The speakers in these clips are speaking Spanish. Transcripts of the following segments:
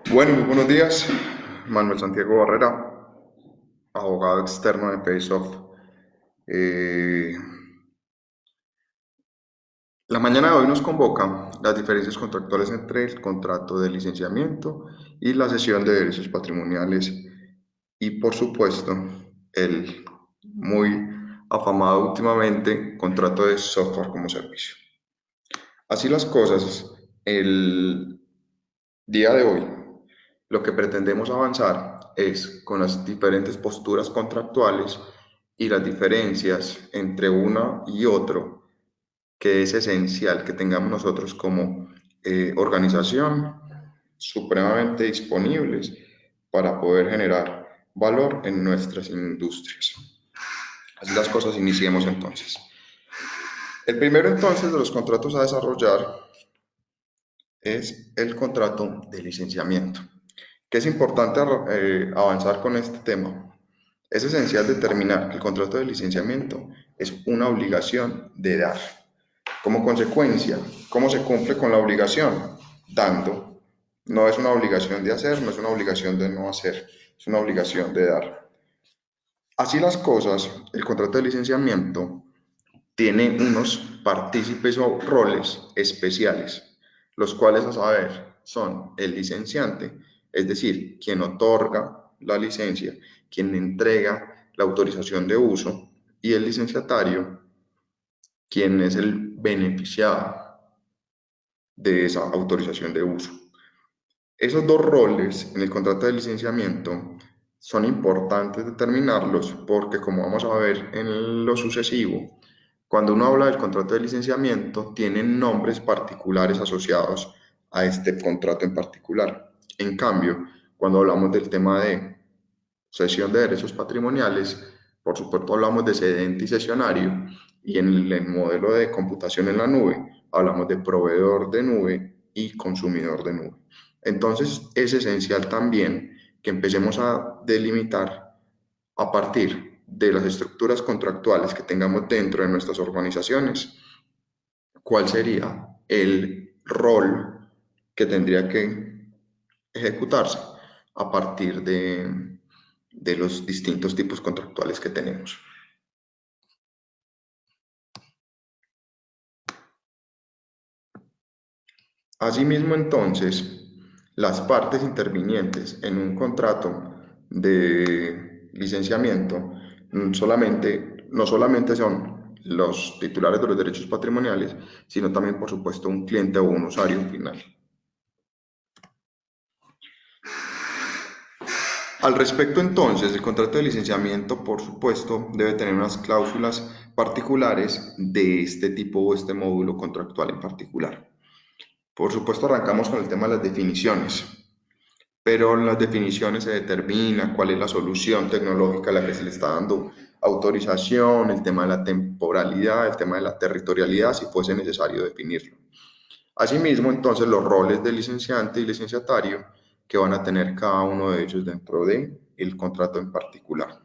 Bueno, muy buenos días. Manuel Santiago Barrera, abogado externo de Paysoft. Eh, la mañana de hoy nos convoca las diferencias contractuales entre el contrato de licenciamiento y la cesión de derechos patrimoniales y, por supuesto, el muy afamado últimamente contrato de software como servicio. Así las cosas, el día de hoy lo que pretendemos avanzar es con las diferentes posturas contractuales y las diferencias entre una y otro, que es esencial que tengamos nosotros como organización supremamente disponibles para poder generar valor en nuestras industrias. Así las cosas, iniciemos entonces. El primero entonces de los contratos a desarrollar es el contrato de licenciamiento, que es importante avanzar con este tema. Es esencial determinar que el contrato de licenciamiento es una obligación de dar. Como consecuencia, ¿cómo se cumple con la obligación? Dando. No es una obligación de hacer, no es una obligación de no hacer, es una obligación de dar. Así las cosas, el contrato de licenciamiento tiene unos partícipes o roles especiales, los cuales a saber son el licenciante, es decir, quien otorga la licencia, quien entrega la autorización de uso, y el licenciatario, quien es el beneficiado de esa autorización de uso. Esos dos roles en el contrato de licenciamiento son importantes determinarlos porque, como vamos a ver en lo sucesivo, cuando uno habla del contrato de licenciamiento, tienen nombres particulares asociados a este contrato en particular. En cambio, cuando hablamos del tema de cesión de derechos patrimoniales, por supuesto hablamos de cedente y cesionario, y en el modelo de computación en la nube hablamos de proveedor de nube y consumidor de nube. Entonces es esencial también que empecemos a delimitar a partir de las estructuras contractuales que tengamos dentro de nuestras organizaciones, cuál sería el rol que tendría que ejecutarse a partir de los distintos tipos contractuales que tenemos. Asimismo, entonces, las partes intervinientes en un contrato de licenciamiento no solamente son los titulares de los derechos patrimoniales, sino también, por supuesto, un cliente o un usuario final. Al respecto, entonces, el contrato de licenciamiento, por supuesto, debe tener unas cláusulas particulares de este tipo o este módulo contractual en particular. Por supuesto, arrancamos con el tema de las definiciones, pero en las definiciones se determina cuál es la solución tecnológica a la que se le está dando autorización, el tema de la temporalidad, el tema de la territorialidad, si fuese necesario definirlo. Asimismo, entonces, los roles de licenciante y licenciatario que van a tener cada uno de ellos dentro del contrato en particular.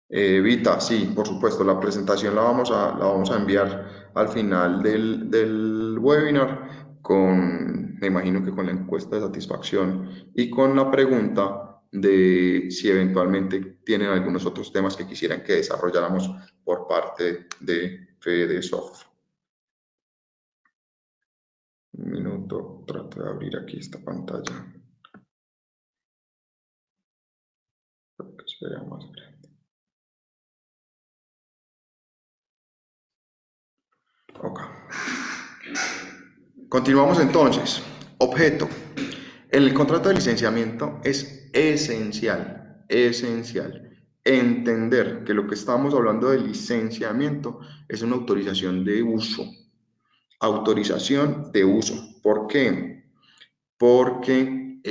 Vita, sí, por supuesto, la presentación la vamos a enviar al final del webinar me imagino que con la encuesta de satisfacción y con la pregunta de si eventualmente tienen algunos otros temas que quisieran que desarrolláramos por parte de FedeSoft. Un minuto, trato de abrir aquí esta pantalla para que se vea más grande. Ok. Continuamos entonces. Objeto. En el contrato de licenciamiento es esencial entender que lo que estamos hablando de licenciamiento es una autorización de uso. Autorización de uso. ¿Por qué? Porque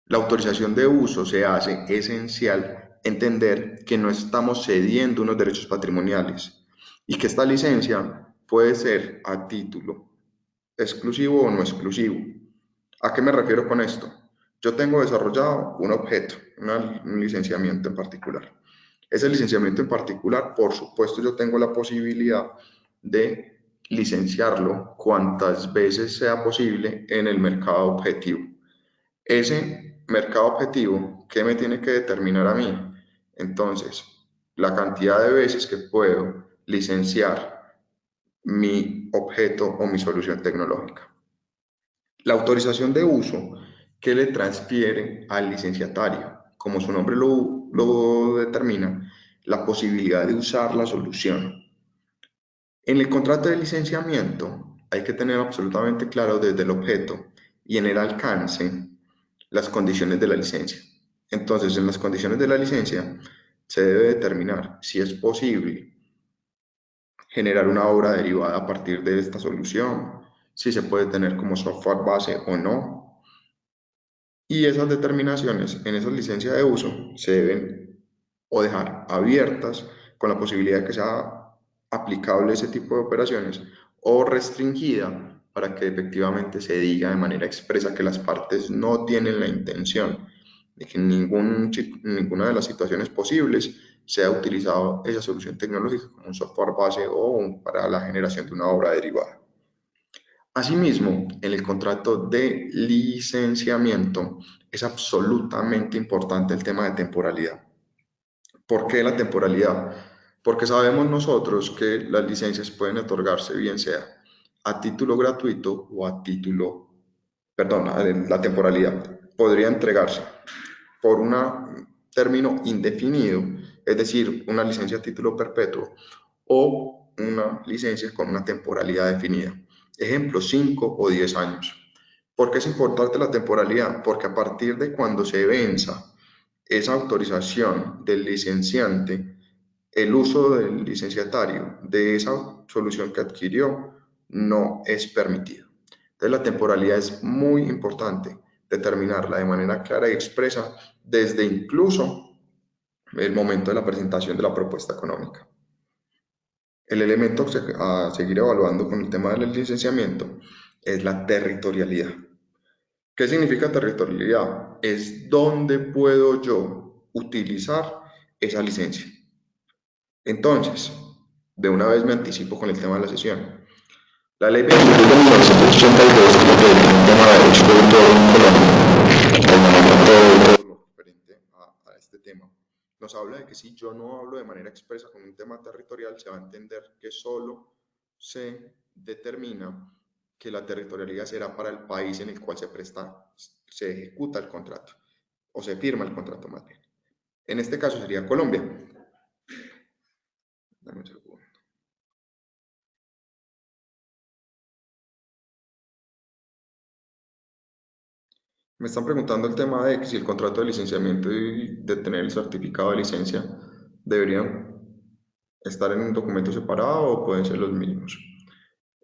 la autorización de uso se hace esencial entender que no estamos cediendo unos derechos patrimoniales y que esta licencia puede ser a título exclusivo o no exclusivo. ¿A qué me refiero con esto? Yo tengo desarrollado un objeto, un licenciamiento en particular. Ese licenciamiento en particular, por supuesto, yo tengo la posibilidad de licenciarlo cuantas veces sea posible en el mercado objetivo. Ese mercado objetivo, ¿qué me tiene que determinar a mí? Entonces, la cantidad de veces que puedo licenciar mi objeto o mi solución tecnológica. La autorización de uso que le transfiere al licenciatario, como su nombre lo determina, la posibilidad de usar la solución. En el contrato de licenciamiento hay que tener absolutamente claro desde el objeto y en el alcance las condiciones de la licencia. Entonces, en las condiciones de la licencia se debe determinar si es posible generar una obra derivada a partir de esta solución, si se puede tener como software base o no. Y esas determinaciones en esas licencias de uso se deben o dejar abiertas con la posibilidad de que sea aplicable ese tipo de operaciones o restringida para que efectivamente se diga de manera expresa que las partes no tienen la intención de que en ninguna de las situaciones posibles sea utilizado esa solución tecnológica como un software base o para la generación de una obra derivada. Asimismo, en el contrato de licenciamiento es absolutamente importante el tema de temporalidad. ¿Por qué la temporalidad? Porque sabemos nosotros que las licencias pueden otorgarse bien sea a título gratuito o a título, perdón, la temporalidad podría entregarse por un término indefinido, es decir, una licencia a título perpetuo o una licencia con una temporalidad definida. Ejemplo, 5 o 10 años. ¿Por qué es importante la temporalidad? Porque a partir de cuando se venza esa autorización del licenciante, el uso del licenciatario de esa solución que adquirió no es permitido. Entonces la temporalidad es muy importante determinarla de manera clara y expresa desde incluso el momento de la presentación de la propuesta económica. El elemento a seguir evaluando con el tema del licenciamiento es la territorialidad. ¿Qué significa territorialidad? Es dónde puedo yo utilizar esa licencia. Entonces, de una vez me anticipo con el tema de la sesión. La ley 22 de 1982, que es el tema de derecho de autor en Colombia, todo lo referente a este tema, nos habla de que si yo no hablo de manera expresa con un tema territorial, se va a entender que solo se determina que la territorialidad será para el país en el cual se ejecuta el contrato, o se firma el contrato más bien. En este caso sería Colombia. Dame un segundo. Me están preguntando el tema de que si el contrato de licenciamiento y de tener el certificado de licencia deberían estar en un documento separado o pueden ser los mismos.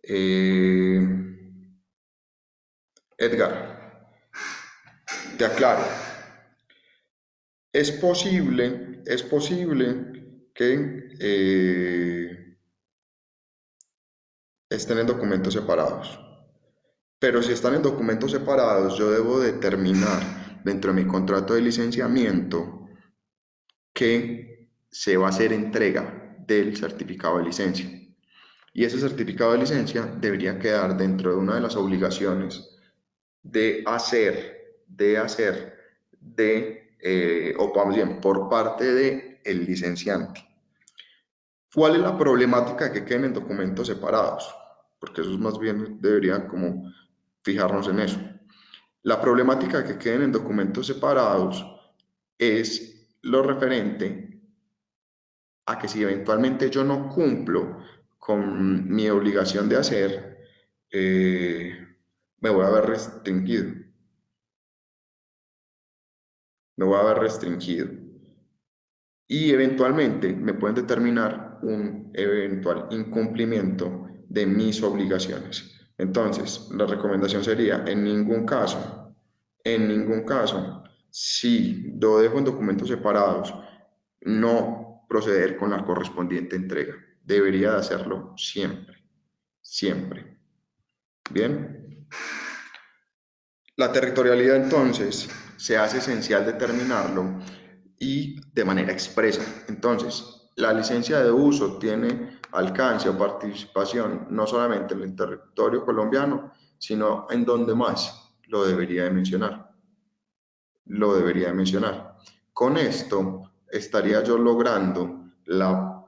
Eh, Edgar, te aclaro. Es posible que estén en documentos separados. Pero si están en documentos separados, yo debo determinar dentro de mi contrato de licenciamiento que se va a hacer entrega del certificado de licencia. Y ese certificado de licencia debería quedar dentro de una de las obligaciones o vamos bien, por parte del licenciante. ¿Cuál es la problemática de que queden en documentos separados? Porque eso es más bien debería como fijarnos en eso. La problemática de que queden en documentos separados es lo referente a que si eventualmente yo no cumplo con mi obligación de hacer, me voy a ver restringido. Me voy a ver restringido. Y eventualmente me pueden determinar un eventual incumplimiento de mis obligaciones. Entonces, la recomendación sería, en ningún caso, si lo dejo en documentos separados, no proceder con la correspondiente entrega. Debería de hacerlo siempre, siempre. Bien. La territorialidad entonces se hace esencial determinarlo y de manera expresa. Entonces, la licencia de uso tiene alcance o participación, no solamente en el territorio colombiano, sino en donde más lo debería de mencionar. Lo debería de mencionar. Con esto estaría yo logrando la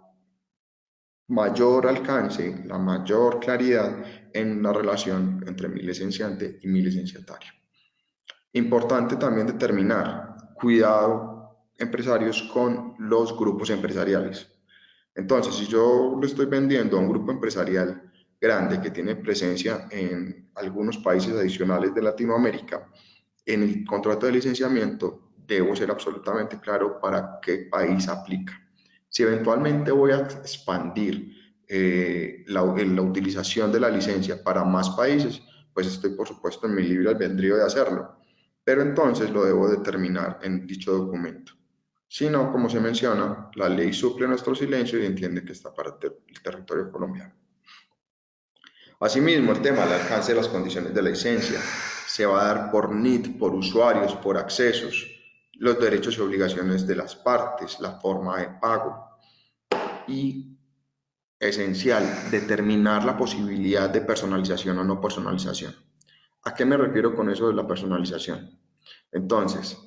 mayor alcance, la mayor claridad en la relación entre mi licenciante y mi licenciatario. Importante también determinar, cuidado, empresarios con los grupos empresariales. Entonces, si yo le estoy vendiendo a un grupo empresarial grande que tiene presencia en algunos países adicionales de Latinoamérica, en el contrato de licenciamiento debo ser absolutamente claro para qué país aplica. Si eventualmente voy a expandir la utilización de la licencia para más países, pues estoy por supuesto en mi libre albedrío de hacerlo, pero entonces lo debo determinar en dicho documento. Si no, como se menciona, la ley suple nuestro silencio y entiende que está para el territorio colombiano. Asimismo, el tema del alcance de las condiciones de la licencia se va a dar por NIT, por usuarios, por accesos, los derechos y obligaciones de las partes, la forma de pago y, esencial, determinar la posibilidad de personalización o no personalización. ¿A qué me refiero con eso de la personalización? Entonces,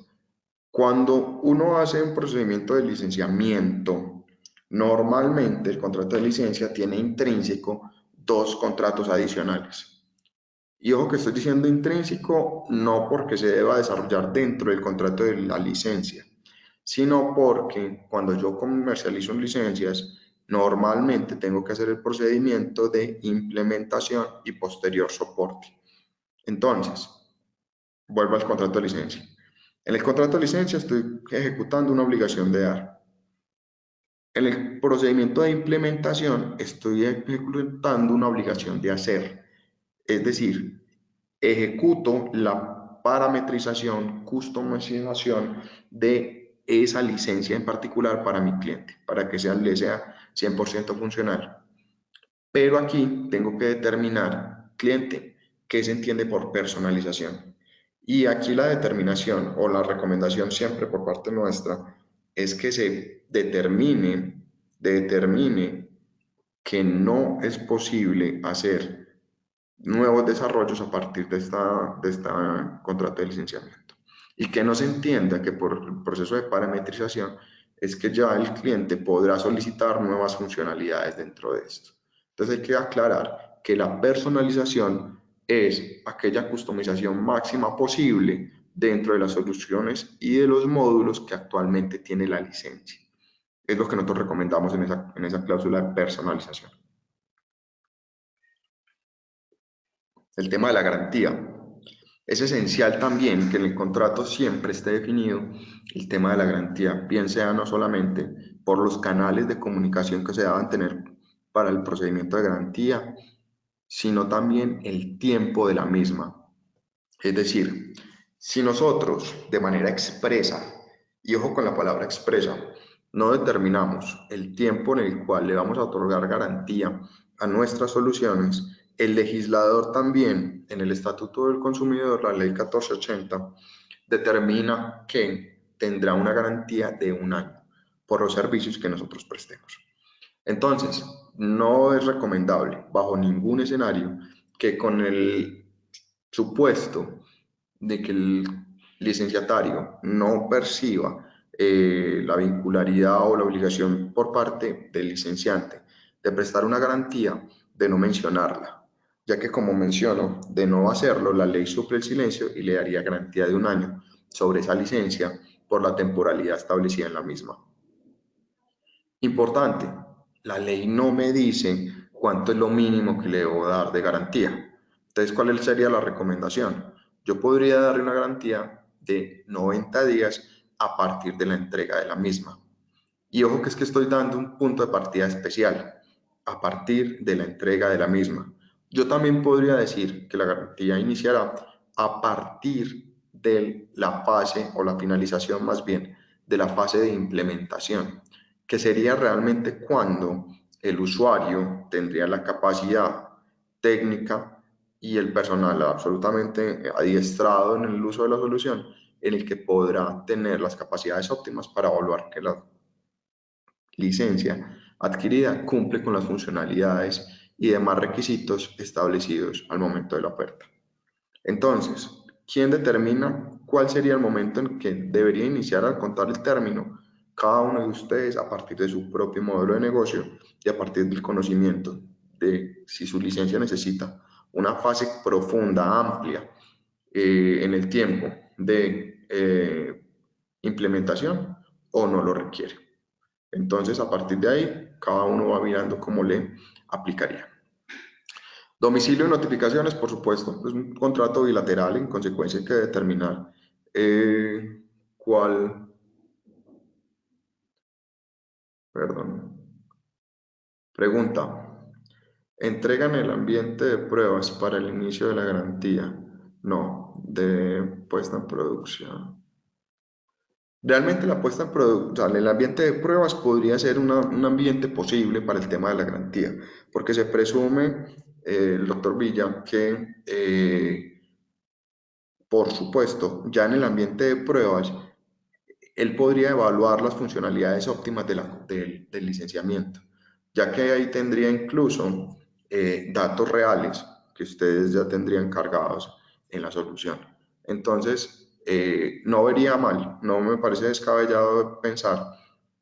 cuando uno hace un procedimiento de licenciamiento, normalmente el contrato de licencia tiene intrínseco dos contratos adicionales. Y ojo que estoy diciendo intrínseco no porque se deba desarrollar dentro del contrato de la licencia, sino porque cuando yo comercializo licencias, normalmente tengo que hacer el procedimiento de implementación y posterior soporte. Entonces, vuelvo al contrato de licencia. En el contrato de licencia estoy ejecutando una obligación de dar. En el procedimiento de implementación estoy ejecutando una obligación de hacer. Es decir, ejecuto la parametrización, customización de esa licencia en particular para mi cliente, para que le sea 100% funcional. Pero aquí tengo que determinar, cliente, qué se entiende por personalización. Y aquí la determinación o la recomendación siempre por parte nuestra es que se determine que no es posible hacer nuevos desarrollos a partir de esta contrato de licenciamiento. Y que no se entienda que por el proceso de parametrización es que ya el cliente podrá solicitar nuevas funcionalidades dentro de esto. Entonces hay que aclarar que la personalización es aquella customización máxima posible dentro de las soluciones y de los módulos que actualmente tiene la licencia. Es lo que nosotros recomendamos en esa cláusula de personalización. El tema de la garantía. Es esencial también que en el contrato siempre esté definido el tema de la garantía, bien sea no solamente por los canales de comunicación que se deban tener para el procedimiento de garantía, sino también el tiempo de la misma. Es decir, si nosotros de manera expresa, y ojo con la palabra expresa, no determinamos el tiempo en el cual le vamos a otorgar garantía a nuestras soluciones, el legislador también, en el Estatuto del Consumidor, la Ley 1480, determina que tendrá una garantía de 1 año por los servicios que nosotros prestemos. Entonces, no es recomendable bajo ningún escenario que con el supuesto de que el licenciatario no perciba la vincularidad o la obligación por parte del licenciante de prestar una garantía, de no mencionarla, ya que como menciono, de no hacerlo, la ley suple el silencio y le daría garantía de 1 año sobre esa licencia por la temporalidad establecida en la misma. Importante, la ley no me dice cuánto es lo mínimo que le debo dar de garantía. Entonces, ¿cuál sería la recomendación? Yo podría darle una garantía de 90 días a partir de la entrega de la misma. Y ojo que es que estoy dando un punto de partida especial, a partir de la entrega de la misma. Yo también podría decir que la garantía iniciará a partir de la fase o la finalización más bien de la fase de implementación, que sería realmente cuando el usuario tendría la capacidad técnica y el personal absolutamente adiestrado en el uso de la solución, en el que podrá tener las capacidades óptimas para evaluar que la licencia adquirida cumple con las funcionalidades y demás requisitos establecidos al momento de la oferta. Entonces, ¿quién determina cuál sería el momento en que debería iniciar a contar el término? Cada uno de ustedes a partir de su propio modelo de negocio y a partir del conocimiento de si su licencia necesita una fase profunda, amplia, en el tiempo de implementación o no lo requiere. Entonces, a partir de ahí, cada uno va mirando cómo le aplicaría. Domicilio y notificaciones, por supuesto, es un contrato bilateral, en consecuencia hay que determinar cuál, perdón, pregunta, ¿entregan el ambiente de pruebas para el inicio de la garantía? No, de puesta en producción. Realmente la puesta en producción, o sea, el ambiente de pruebas podría ser un ambiente posible para el tema de la garantía, porque se presume, el doctor Villa, que por supuesto, ya en el ambiente de pruebas, él podría evaluar las funcionalidades óptimas del licenciamiento, ya que ahí tendría incluso datos reales que ustedes ya tendrían cargados en la solución. Entonces, no vería mal, no me parece descabellado pensar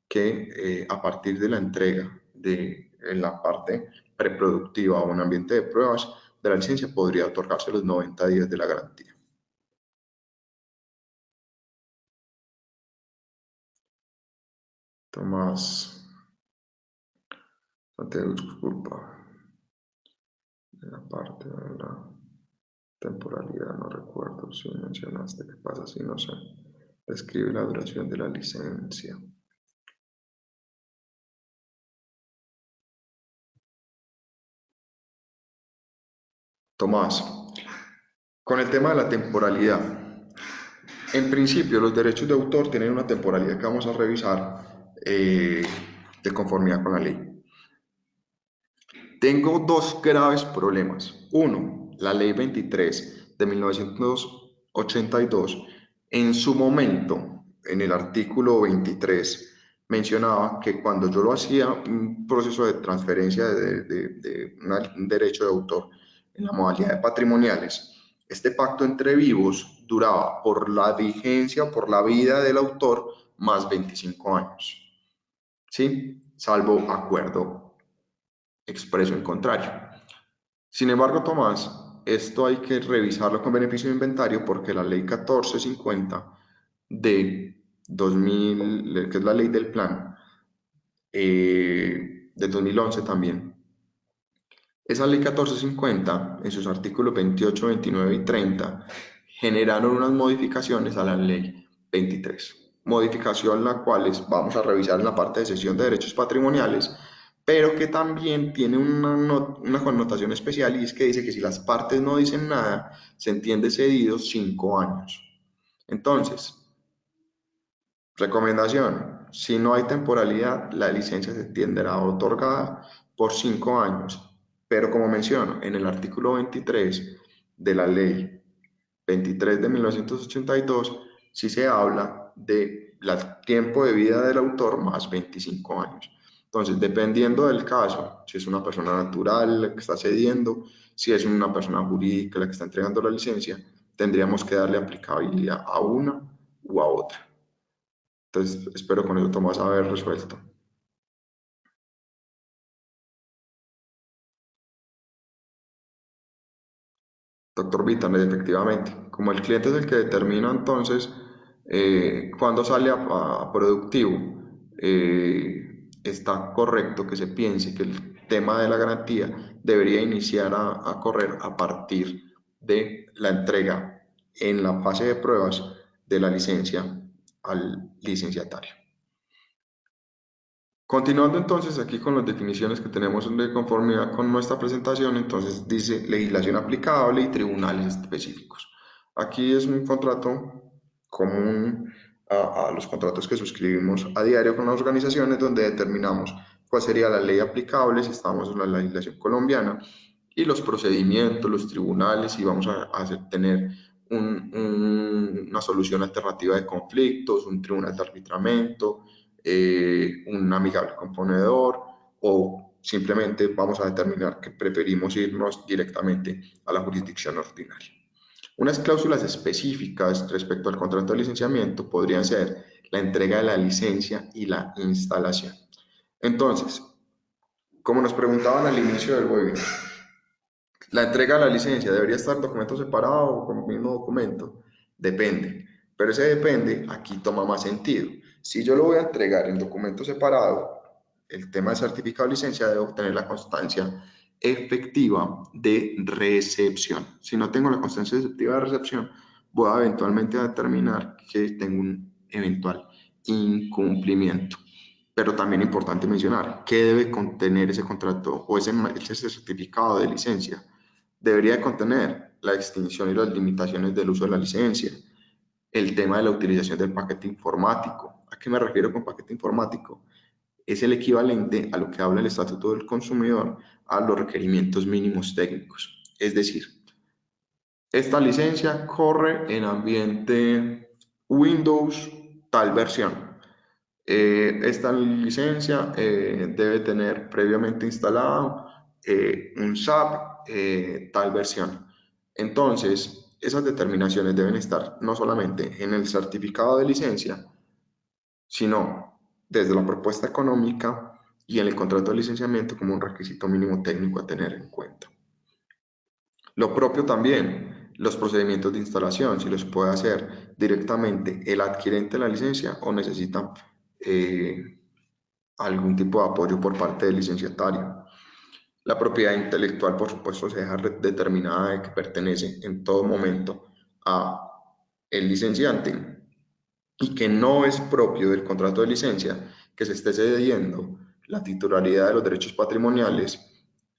que a partir de la entrega de en la parte preproductiva o un ambiente de pruebas de la licencia podría otorgarse los 90 días de la garantía. Tomás, no te disculpa, de la parte de la temporalidad, no recuerdo si mencionaste qué pasa si no sé. Describe la duración de la licencia. Tomás, con el tema de la temporalidad, en principio los derechos de autor tienen una temporalidad que vamos a revisar de conformidad con la ley. Tengo dos graves problemas. Uno, la ley 23 de 1982, en su momento, en el artículo 23, mencionaba que cuando yo lo hacía un proceso de transferencia de un derecho de autor en la modalidad de patrimoniales, este pacto entre vivos duraba por la vigencia, por la vida del autor, más 25 años, ¿sí? Salvo acuerdo expreso en contrario. Sin embargo, Tomás, esto hay que revisarlo con beneficio de inventario porque la ley 1450 de 2000, que es la ley del plan, de 2011 también, esa ley 1450, en sus artículos 28, 29 y 30, generaron unas modificaciones a la ley 23. Modificación la cual vamos a revisar en la parte de cesión de derechos patrimoniales, pero que también tiene una connotación especial y es que dice que si las partes no dicen nada, se entiende cedido 5 años. Entonces, recomendación, si no hay temporalidad, la licencia se tendrá otorgada por 5 años, pero como menciono, en el artículo 23 de la ley 23 de 1982, sí se habla de tiempo de vida del autor más 25 años. Entonces, dependiendo del caso, si es una persona natural la que está cediendo, si es una persona jurídica la que está entregando la licencia, tendríamos que darle aplicabilidad a una u a otra. Entonces, espero con eso Tomás haber resuelto. Doctor Vitan, efectivamente, como el cliente es el que determina entonces cuándo sale a productivo, está correcto que se piense que el tema de la garantía debería iniciar a correr a partir de la entrega en la fase de pruebas de la licencia al licenciatario. Continuando entonces aquí con las definiciones que tenemos de conformidad con nuestra presentación, entonces dice legislación aplicable y tribunales específicos. Aquí es un contrato común a los contratos que suscribimos a diario con las organizaciones donde determinamos cuál sería la ley aplicable si estamos en la legislación colombiana y los procedimientos, los tribunales y vamos a tener una solución alternativa de conflictos, un tribunal de arbitramiento, un amigable componedor, o simplemente vamos a determinar que preferimos irnos directamente a la jurisdicción ordinaria. Unas cláusulas específicas respecto al contrato de licenciamiento podrían ser la entrega de la licencia y la instalación. Entonces, como nos preguntaban al inicio del webinar, la entrega de la licencia debería estar documento separado o con el mismo documento. Depende, pero ese depende aquí toma más sentido. Si yo lo voy a entregar en documento separado, el tema de certificado de licencia debe obtener la constancia efectiva de recepción. Si no tengo la constancia efectiva de recepción, voy a eventualmente determinar que tengo un eventual incumplimiento. Pero también es importante mencionar qué debe contener ese contrato o ese certificado de licencia. Debería contener la extinción y las limitaciones del uso de la licencia, el tema de la utilización del paquete informático. ¿A qué me refiero con paquete informático? Es el equivalente a lo que habla el Estatuto del Consumidor a los requerimientos mínimos técnicos. Es decir, esta licencia corre en ambiente Windows tal versión. Esta licencia debe tener previamente instalado un SAP tal versión. Entonces, esas determinaciones deben estar no solamente en el certificado de licencia, sino desde la propuesta económica y en el contrato de licenciamiento como un requisito mínimo técnico a tener en cuenta. Lo propio también, los procedimientos de instalación, si los puede hacer directamente el adquirente de la licencia o necesita algún tipo de apoyo por parte del licenciatario. La propiedad intelectual, por supuesto, se deja determinada de que pertenece en todo momento a el licenciante y que no es propio del contrato de licencia que se esté cediendo la titularidad de los derechos patrimoniales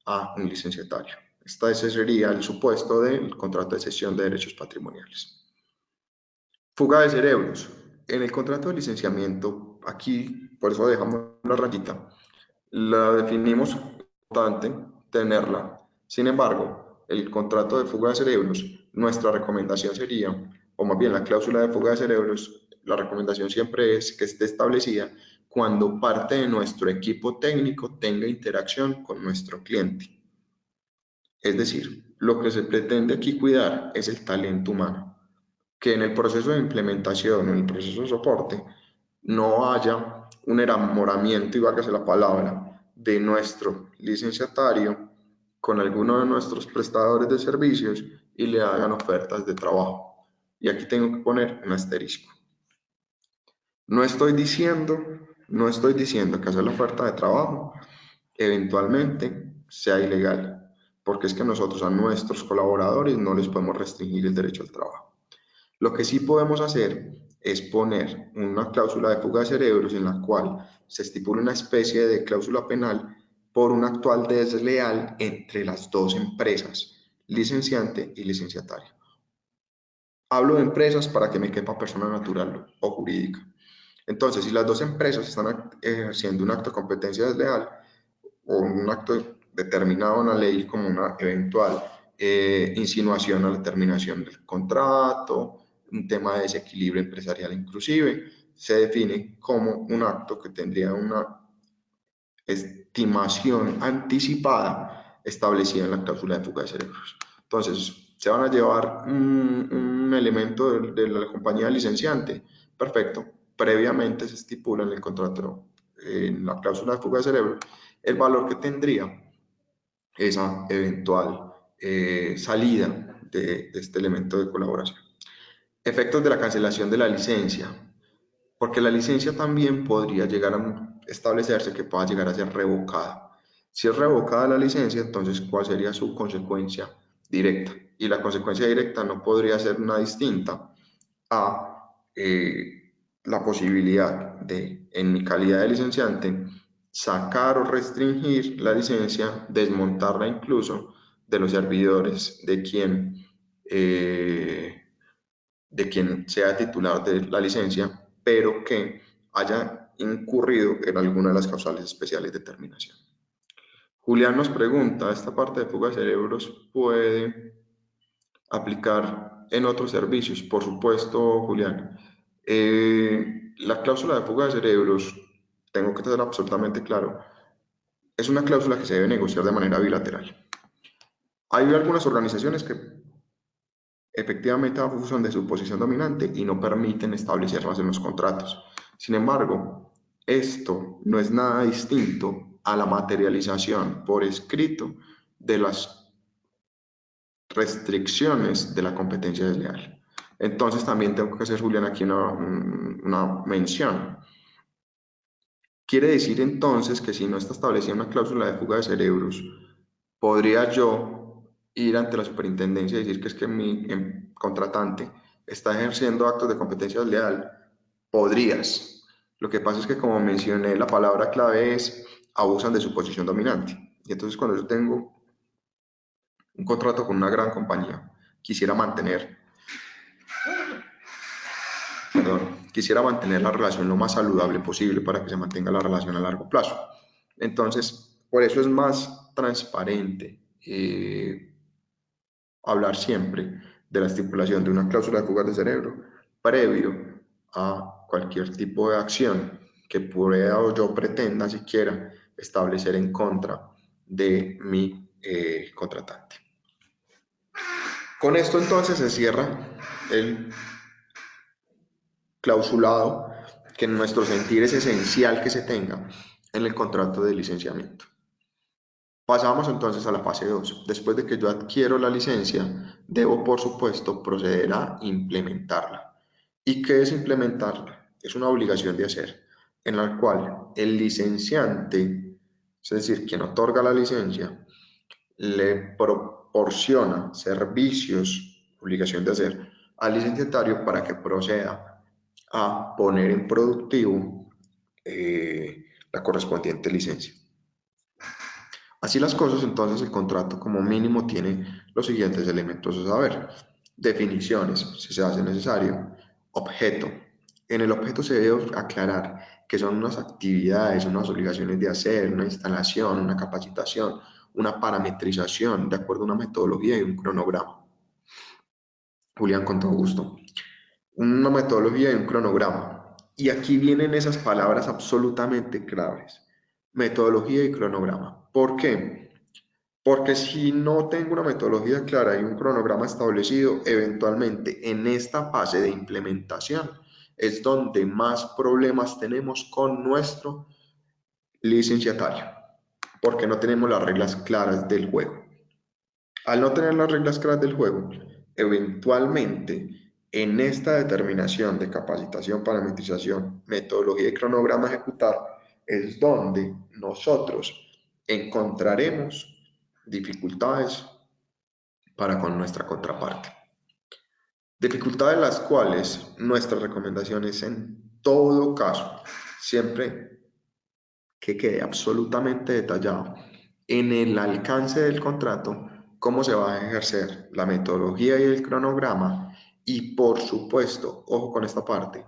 a un licenciatario. Ese sería el supuesto del contrato de cesión de derechos patrimoniales. Fuga de cerebros. En el contrato de licenciamiento, aquí, por eso dejamos la rayita, la definimos importante tenerla. Sin embargo, el contrato de fuga de cerebros, nuestra recomendación sería, o más bien la cláusula de fuga de cerebros, la recomendación siempre es que esté establecida cuando parte de nuestro equipo técnico tenga interacción con nuestro cliente. Es decir, lo que se pretende aquí cuidar es el talento humano, que en el proceso de implementación, en el proceso de soporte, no haya un enamoramiento, y válgase la palabra, de nuestro licenciatario con alguno de nuestros prestadores de servicios y le hagan ofertas de trabajo. Y aquí tengo que poner un asterisco. No estoy diciendo que hacer la oferta de trabajo eventualmente sea ilegal, porque es que nosotros a nuestros colaboradores no les podemos restringir el derecho al trabajo. Lo que sí podemos hacer es poner una cláusula de fuga de cerebros en la cual se estipula una especie de cláusula penal por un actual desleal entre las dos empresas, licenciante y licenciatario. Hablo de empresas para que me quepa persona natural o jurídica. Entonces, si las dos empresas están ejerciendo un acto de competencia desleal o un acto determinado en la ley como una eventual insinuación a la terminación del contrato, un tema de desequilibrio empresarial inclusive, se define como un acto que tendría una estimación anticipada establecida en la cláusula de fuga de cerebros. Entonces, se van a llevar un elemento de la compañía licenciante. Perfecto. Previamente se estipula en el contrato, en la cláusula de fuga de cerebros, el valor que tendría esa eventual salida de este elemento de colaboración. Efectos de la cancelación de la licencia, porque la licencia también podría llegar a establecerse que pueda llegar a ser revocada. Si es revocada la licencia, entonces, ¿cuál sería su consecuencia directa? Y la consecuencia directa no podría ser una distinta a la posibilidad de, en mi calidad de licenciante, sacar o restringir la licencia, desmontarla incluso de los servidores de quien sea titular de la licencia, pero que haya incurrido en alguna de las causales especiales de terminación. Julián nos pregunta, ¿esta parte de fuga de cerebros puede aplicar en otros servicios? Por supuesto, Julián. La cláusula de fuga de cerebros, tengo que tener absolutamente claro, es una cláusula que se debe negociar de manera bilateral. Hay algunas organizaciones que efectivamente abusan de su posición dominante y no permiten establecerlas en los contratos. Sin embargo, esto no es nada distinto a la materialización por escrito de las restricciones de la competencia desleal. Entonces también tengo que hacer, Julián, aquí una mención. Quiere decir entonces que si no está establecida una cláusula de fuga de cerebros, podría yo ir ante la superintendencia y decir que es que mi contratante está ejerciendo actos de competencia desleal. Podrías. Lo que pasa es que, como mencioné, la palabra clave es abusan de su posición dominante. Y entonces, cuando yo tengo un contrato con una gran compañía, quisiera mantener, quisiera mantener la relación lo más saludable posible para que se mantenga la relación a largo plazo. Entonces, por eso es más transparente hablar siempre de la estipulación de una cláusula de fugas de cerebro previo a cualquier tipo de acción que pueda o yo pretenda siquiera establecer en contra de mi contratante. Con esto entonces se cierra el clausulado que en nuestro sentir es esencial que se tenga en el contrato de licenciamiento. Pasamos entonces a la fase 2. Después de que yo adquiero la licencia, debo por supuesto proceder a implementarla. ¿Y qué es implementarla? Es una obligación de hacer, en la cual el licenciante, es decir, quien otorga la licencia, le proporciona servicios, obligación de hacer, al licenciatario para que proceda a poner en productivo la correspondiente licencia. Así las cosas, entonces el contrato como mínimo tiene los siguientes elementos a saber. Definiciones, si se hace necesario. Objeto. En el objeto se debe aclarar que son unas actividades, unas obligaciones de hacer, una instalación, una capacitación, una parametrización de acuerdo a una metodología y un cronograma. Julián, con todo gusto. Una metodología y un cronograma. Y aquí vienen esas palabras absolutamente claves. Metodología y cronograma. ¿Por qué? Porque si no tengo una metodología clara y un cronograma establecido, eventualmente en esta fase de implementación es donde más problemas tenemos con nuestro licenciatario, porque no tenemos las reglas claras del juego. Al no tener las reglas claras del juego, eventualmente en esta determinación de capacitación, parametrización, metodología y cronograma a ejecutar, es donde nosotros encontraremos dificultades para con nuestra contraparte. Dificultades las cuales nuestra recomendación es en todo caso, siempre que quede absolutamente detallado en el alcance del contrato cómo se va a ejercer la metodología y el cronograma y por supuesto, ojo con esta parte,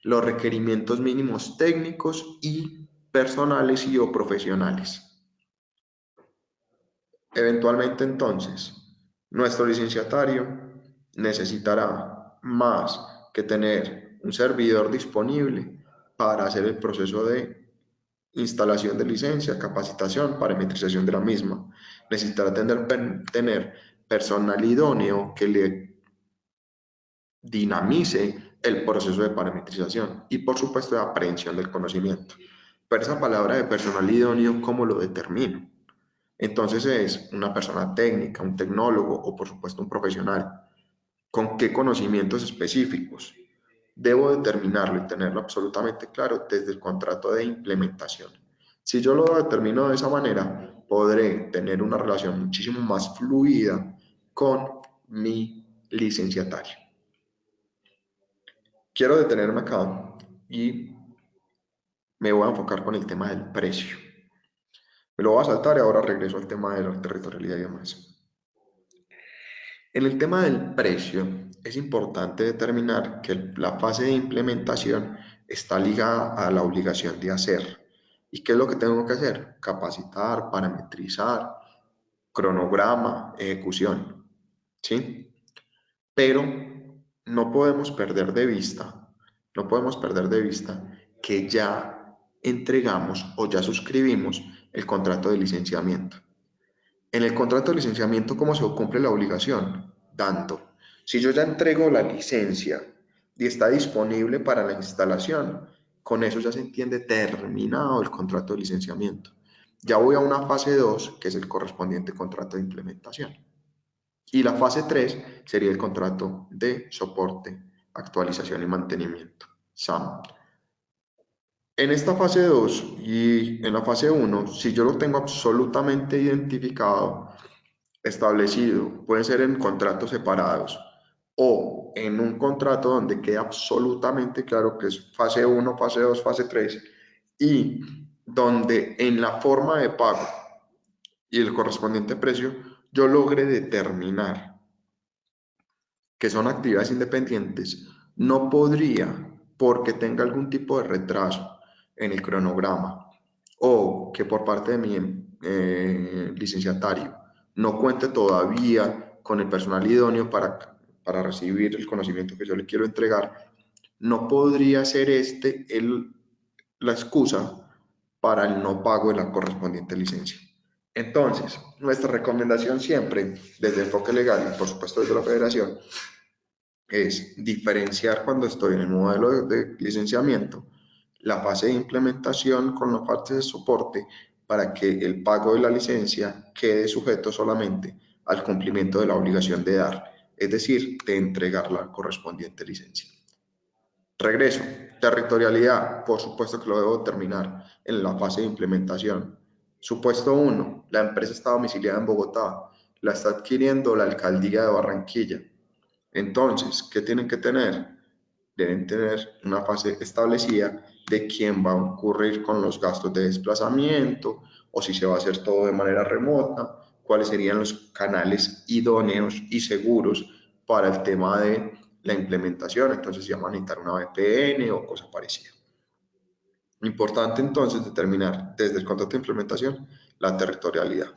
los requerimientos mínimos técnicos y personales y o profesionales. Eventualmente entonces, nuestro licenciatario necesitará más que tener un servidor disponible para hacer el proceso de instalación de licencia, capacitación, parametrización de la misma. Necesitará tener personal idóneo que le dinamice el proceso de parametrización y por supuesto de aprehensión del conocimiento. Pero esa palabra de personal idóneo, ¿cómo lo determino? Entonces es una persona técnica, un tecnólogo o por supuesto un profesional. ¿Con qué conocimientos específicos? Debo determinarlo y tenerlo absolutamente claro desde el contrato de implementación. Si yo lo determino de esa manera, podré tener una relación muchísimo más fluida con mi licenciatario. Quiero detenerme acá y me voy a enfocar con el tema del precio. Me lo voy a saltar y ahora regreso al tema de la territorialidad y demás. En el tema del precio, es importante determinar que la fase de implementación está ligada a la obligación de hacer. ¿Y qué es lo que tengo que hacer? Capacitar, parametrizar, cronograma, ejecución. ¿Sí? Pero no podemos perder de vista, no podemos perder de vista que ya entregamos o ya suscribimos el contrato de licenciamiento. En el contrato de licenciamiento, ¿cómo se cumple la obligación? Dando. Si yo ya entrego la licencia y está disponible para la instalación, con eso ya se entiende terminado el contrato de licenciamiento. Ya voy a una fase 2, que es el correspondiente contrato de implementación. Y la fase 3 sería el contrato de soporte, actualización y mantenimiento, SAM. En esta fase 2 y en la fase 1, si yo lo tengo absolutamente identificado, establecido, pueden ser en contratos separados o en un contrato donde quede absolutamente claro que es fase 1, fase 2, fase 3 y donde en la forma de pago y el correspondiente precio yo logre determinar que son actividades independientes, no podría, porque tenga algún tipo de retraso en el cronograma o que por parte de mi licenciatario no cuente todavía con el personal idóneo para recibir el conocimiento que yo le quiero entregar, no podría ser la excusa para el no pago de la correspondiente licencia. Entonces, nuestra recomendación siempre, desde el enfoque legal y por supuesto desde la federación, es diferenciar cuando estoy en el modelo de licenciamiento la fase de implementación con la fase de soporte para que el pago de la licencia quede sujeto solamente al cumplimiento de la obligación de dar, es decir, de entregar la correspondiente licencia. Regreso, territorialidad, por supuesto que lo debo determinar en la fase de implementación. Supuesto 1, la empresa está domiciliada en Bogotá, la está adquiriendo la alcaldía de Barranquilla. Entonces, ¿qué tienen que tener? Deben tener una fase establecida de quién va a ocurrir con los gastos de desplazamiento o si se va a hacer todo de manera remota, cuáles serían los canales idóneos y seguros para el tema de la implementación. Entonces, si van a necesitar una VPN o cosa parecida. Importante entonces determinar desde el contrato de implementación la territorialidad,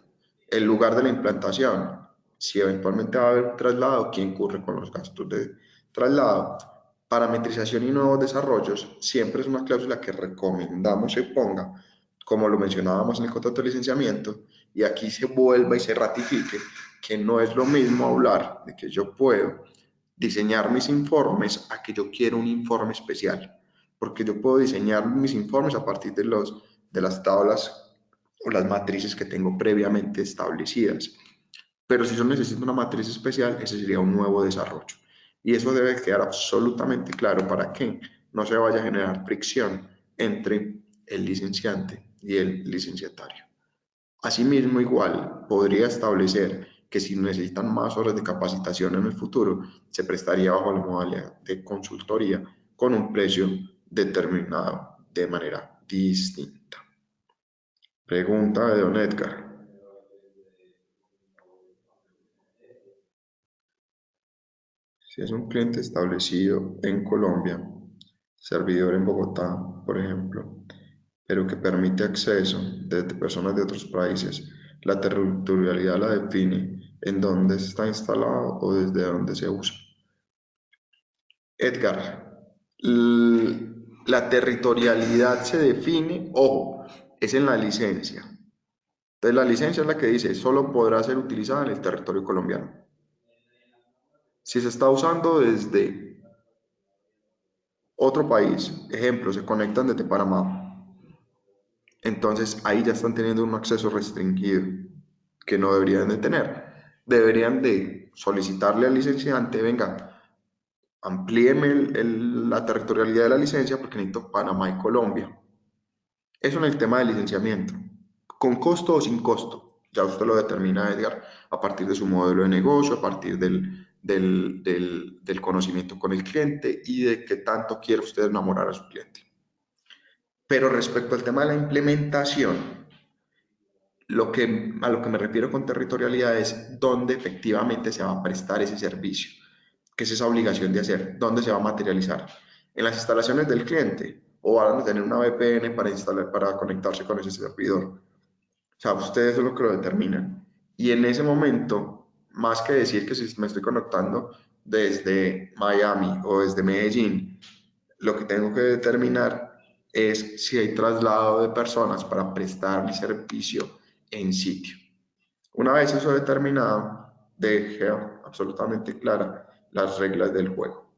el lugar de la implantación, si eventualmente va a haber traslado, quién incurre con los gastos de traslado. Parametrización y nuevos desarrollos siempre es una cláusula que recomendamos se ponga, como lo mencionábamos en el contrato de licenciamiento, y aquí se vuelva y se ratifique que no es lo mismo hablar de que yo puedo diseñar mis informes a que yo quiero un informe especial, porque yo puedo diseñar mis informes a partir de las tablas o las matrices que tengo previamente establecidas. Pero si yo necesito una matriz especial, ese sería un nuevo desarrollo. Y eso debe quedar absolutamente claro para que no se vaya a generar fricción entre el licenciante y el licenciatario. Asimismo, igual podría establecer que si necesitan más horas de capacitación en el futuro, se prestaría bajo la modalidad de consultoría con un precio determinado de manera distinta. Pregunta de don Edgar. Si es un cliente establecido en Colombia, servidor en Bogotá, por ejemplo, pero que permite acceso desde personas de otros países, la territorialidad la define en dónde está instalado o desde dónde se usa. Edgar, la territorialidad se define, ojo, es en la licencia. Entonces la licencia es la que dice, solo podrá ser utilizada en el territorio colombiano. Si se está usando desde otro país, ejemplo, se conectan desde Panamá, entonces ahí ya están teniendo un acceso restringido que no deberían de tener. Deberían de solicitarle al licenciante, venga, amplíeme la territorialidad de la licencia porque necesito Panamá y Colombia. Eso en el tema del licenciamiento. ¿Con costo o sin costo? Ya usted lo determina, Edgar, a partir de su modelo de negocio, a partir del conocimiento con el cliente y de qué tanto quiere usted enamorar a su cliente. Pero respecto al tema de la implementación, a lo que me refiero con territorialidad es dónde efectivamente se va a prestar ese servicio, qué es esa obligación de hacer, dónde se va a materializar, en las instalaciones del cliente o van a tener una VPN para conectarse con ese servidor. O sea, ustedes son los que lo determinan. Y en ese momento, más que decir que si me estoy conectando desde Miami o desde Medellín, lo que tengo que determinar es si hay traslado de personas para prestar el servicio en sitio. Una vez eso determinado, deje absolutamente clara las reglas del juego.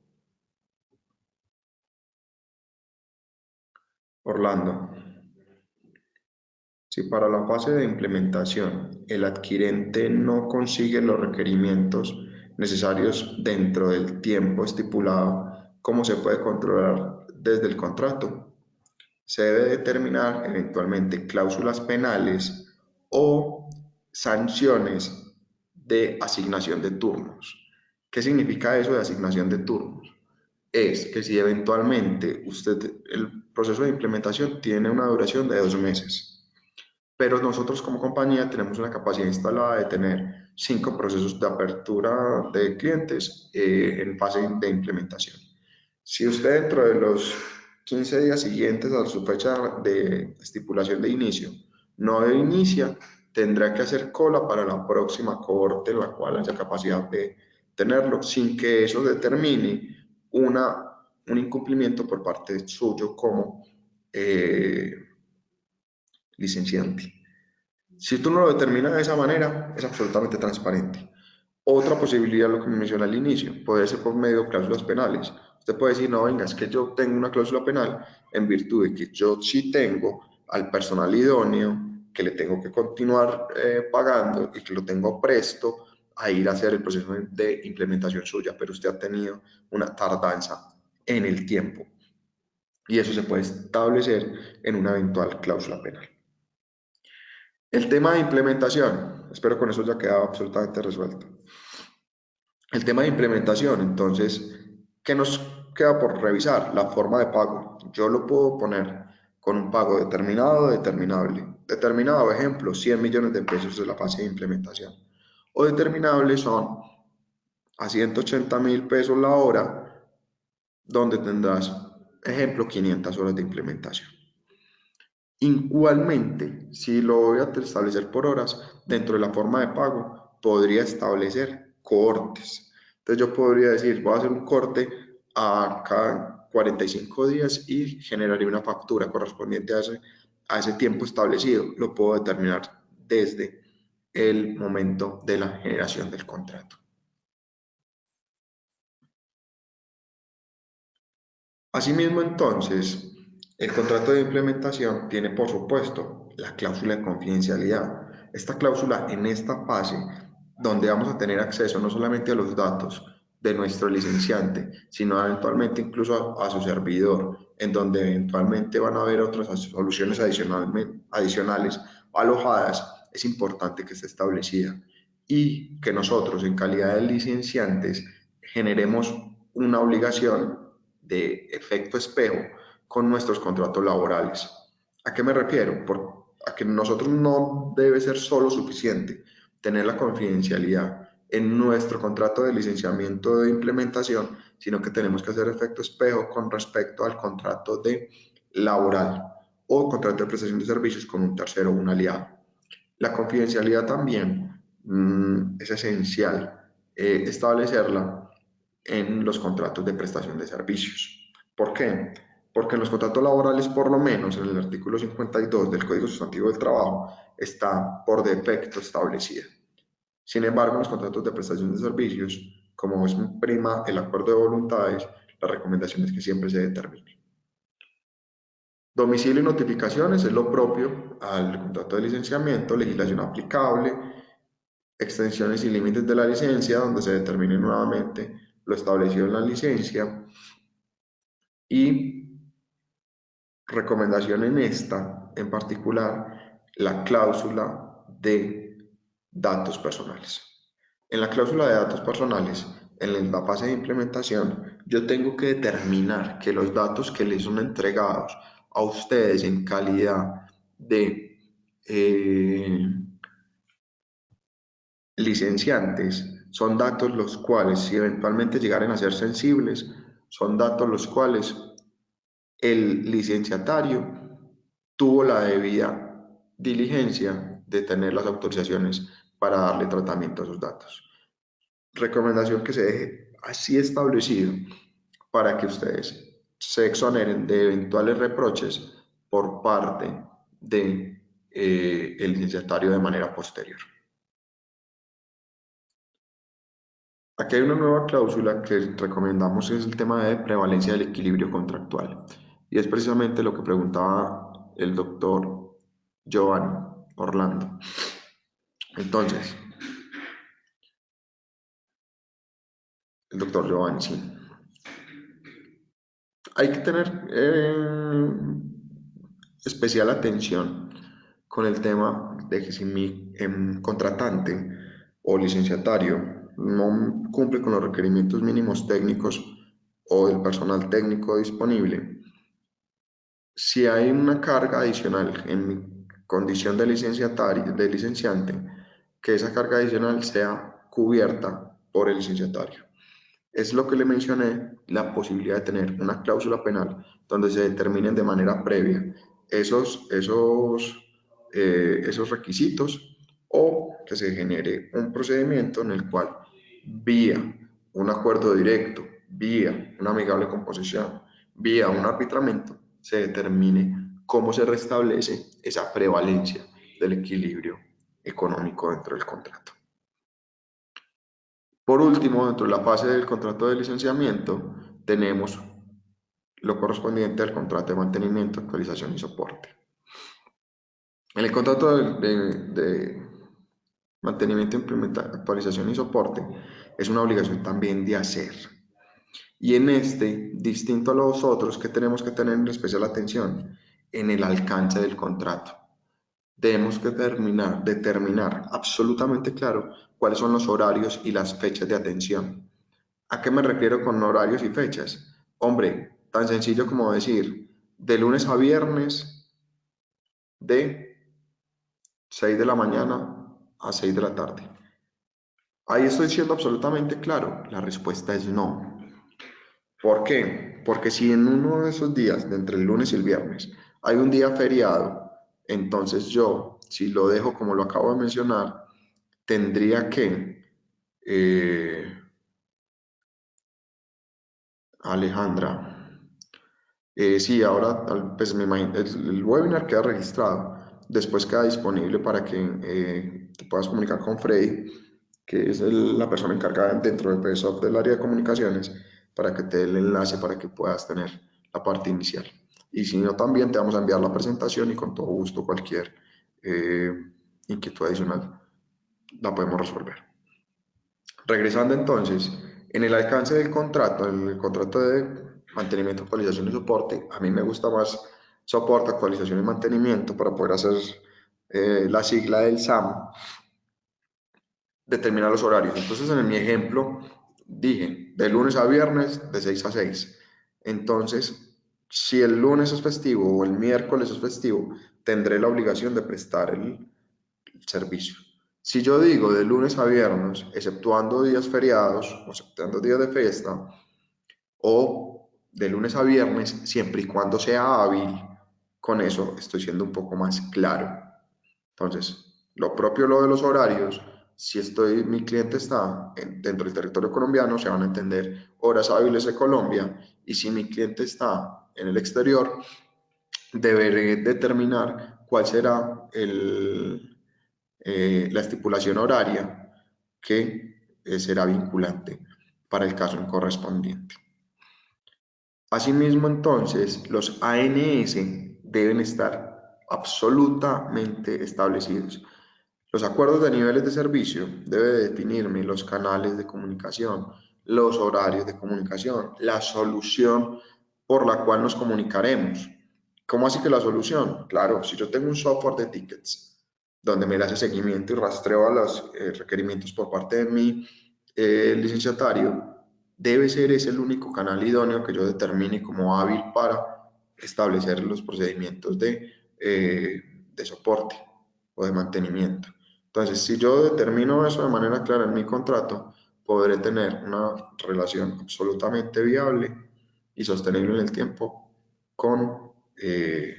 Orlando, si para la fase de implementación el adquirente no consigue los requerimientos necesarios dentro del tiempo estipulado, ¿cómo se puede controlar desde el contrato? Se debe determinar eventualmente cláusulas penales o sanciones de asignación de turnos. ¿Qué significa eso de asignación de turnos? Es que si eventualmente el proceso de implementación tiene una duración de 2 meses, pero nosotros como compañía tenemos una capacidad instalada de tener 5 procesos de apertura de clientes en fase de implementación. Si usted dentro de los 15 días siguientes a su fecha de estipulación de inicio no inicia, tendrá que hacer cola para la próxima cohorte en la cual haya capacidad de tenerlo, sin que eso determine un incumplimiento por parte suyo como eh, licenciante. Si tú no lo determinas de esa manera, es absolutamente transparente. Otra posibilidad, lo que me mencioné al inicio, puede ser por medio de cláusulas penales. Usted puede decir, no, venga, es que yo tengo una cláusula penal en virtud de que yo sí tengo al personal idóneo, que le tengo que continuar pagando y que lo tengo presto a ir a hacer el proceso de implementación suya, pero usted ha tenido una tardanza en el tiempo. Y eso se puede establecer en una eventual cláusula penal. El tema de implementación, espero con eso ya quedado absolutamente resuelto. El tema de implementación, entonces, ¿qué nos queda por revisar? La forma de pago. Yo lo puedo poner con un pago determinado o determinable. Determinado, ejemplo, 100 millones de pesos de la fase de implementación. O determinable son a 180.000 pesos la hora, donde tendrás, ejemplo, 500 horas de implementación. Igualmente, si lo voy a establecer por horas, dentro de la forma de pago, podría establecer cortes. Entonces yo podría decir, voy a hacer un corte a cada 45 días y generaría una factura correspondiente a ese tiempo establecido. Lo puedo determinar desde el momento de la generación del contrato. Asimismo, entonces, el contrato de implementación tiene, por supuesto, la cláusula de confidencialidad. Esta cláusula en esta fase, donde vamos a tener acceso no solamente a los datos de nuestro licenciante, sino eventualmente incluso a su servidor, en donde eventualmente van a haber otras soluciones adicionales alojadas, es importante que esté establecida y que nosotros, en calidad de licenciantes, generemos una obligación de efecto espejo con nuestros contratos laborales. ¿A qué me refiero? A que nosotros no debe ser solo suficiente tener la confidencialidad en nuestro contrato de licenciamiento de implementación, sino que tenemos que hacer efecto espejo con respecto al contrato de laboral o contrato de prestación de servicios con un tercero o un aliado. La confidencialidad también es esencial establecerla en los contratos de prestación de servicios. ¿Por qué? Porque en los contratos laborales, por lo menos en el artículo 52 del Código Sustantivo del Trabajo, está por defecto establecida. Sin embargo, en los contratos de prestación de servicios, como es prima el acuerdo de voluntades, la recomendación es que siempre se determine. Domicilio y notificaciones es lo propio al contrato de licenciamiento, legislación aplicable, extensiones y límites de la licencia, donde se determine nuevamente lo establecido en la licencia, y recomendación en esta, en particular, la cláusula de datos personales. En la cláusula de datos personales, en la fase de implementación, yo tengo que determinar que los datos que les son entregados a ustedes en calidad de licenciantes son datos los cuales, si eventualmente llegaren a ser sensibles, son datos los cuales el licenciatario tuvo la debida diligencia de tener las autorizaciones para darle tratamiento a sus datos. Recomendación que se deje así establecido para que ustedes se exoneren de eventuales reproches por parte de, el licenciatario de manera posterior. Aquí hay una nueva cláusula que recomendamos, es el tema de prevalencia del equilibrio contractual. Y es precisamente lo que preguntaba el doctor Giovanni Orlando. Entonces, el doctor Giovanni, sí. Hay que tener especial atención con el tema de que si mi contratante o licenciatario no cumple con los requerimientos mínimos técnicos o del personal técnico disponible, si hay una carga adicional en mi condición de licenciatario, de licenciante, que esa carga adicional sea cubierta por el licenciatario. Es lo que le mencioné, la posibilidad de tener una cláusula penal donde se determinen de manera previa esos requisitos, o que se genere un procedimiento en el cual, vía un acuerdo directo, vía una amigable composición, vía un arbitramiento, se determine cómo se restablece esa prevalencia del equilibrio económico dentro del contrato. Por último, dentro de la fase del contrato de licenciamiento, tenemos lo correspondiente al contrato de mantenimiento, actualización y soporte. En el contrato de mantenimiento, actualización y soporte es una obligación también de hacer. Y en este, distinto a los otros, que tenemos que tener en especial atención en el alcance del contrato. Debemos que determinar absolutamente claro cuáles son los horarios y las fechas de atención. ¿A qué me refiero con horarios y fechas? Hombre, tan sencillo como decir, de lunes a viernes de 6 de la mañana a 6 de la tarde. Ahí estoy siendo absolutamente claro. La respuesta es no. ¿Por qué? Porque si en uno de esos días, de entre el lunes y el viernes, hay un día feriado, entonces yo, si lo dejo como lo acabo de mencionar, tendría que, Alejandra, sí, ahora pues me imagino, el webinar queda registrado, después queda disponible para que te puedas comunicar con Freddy, que es la persona encargada dentro del PSOC del área de comunicaciones, para que te dé el enlace para que puedas tener la parte inicial. Y si no, también te vamos a enviar la presentación y con todo gusto cualquier eh, inquietud adicional la podemos resolver. Regresando entonces, en el alcance del contrato, en el contrato de mantenimiento, actualización y soporte, a mí me gusta más soporte, actualización y mantenimiento para poder hacer la sigla del SAM, determinar los horarios. Entonces, en mi ejemplo, dije de lunes a viernes de 6 a 6. Entonces, si el lunes es festivo o el miércoles es festivo, tendré la obligación de prestar el servicio. Si yo digo de lunes a viernes, exceptuando días feriados, o exceptuando días de fiesta, o de lunes a viernes, siempre y cuando sea hábil, con eso estoy siendo un poco más claro. Entonces, lo propio lo de los horarios, si mi cliente está dentro del territorio colombiano, se van a entender horas hábiles de Colombia, y si mi cliente está en el exterior, deberé determinar cuál será la estipulación horaria que será vinculante para el caso correspondiente. Asimismo, entonces, los ANS deben estar absolutamente establecidos. Los acuerdos de niveles de servicio deben definirme los canales de comunicación, los horarios de comunicación, la solución por la cual nos comunicaremos. ¿Cómo así que la solución? Claro, si yo tengo un software de tickets donde me hace seguimiento y rastreo a los requerimientos por parte de mi licenciatario, debe ser ese el único canal idóneo que yo determine como hábil para establecer los procedimientos de soporte o de mantenimiento. Entonces, si yo determino eso de manera clara en mi contrato, podré tener una relación absolutamente viable y sostenible en el tiempo con, eh,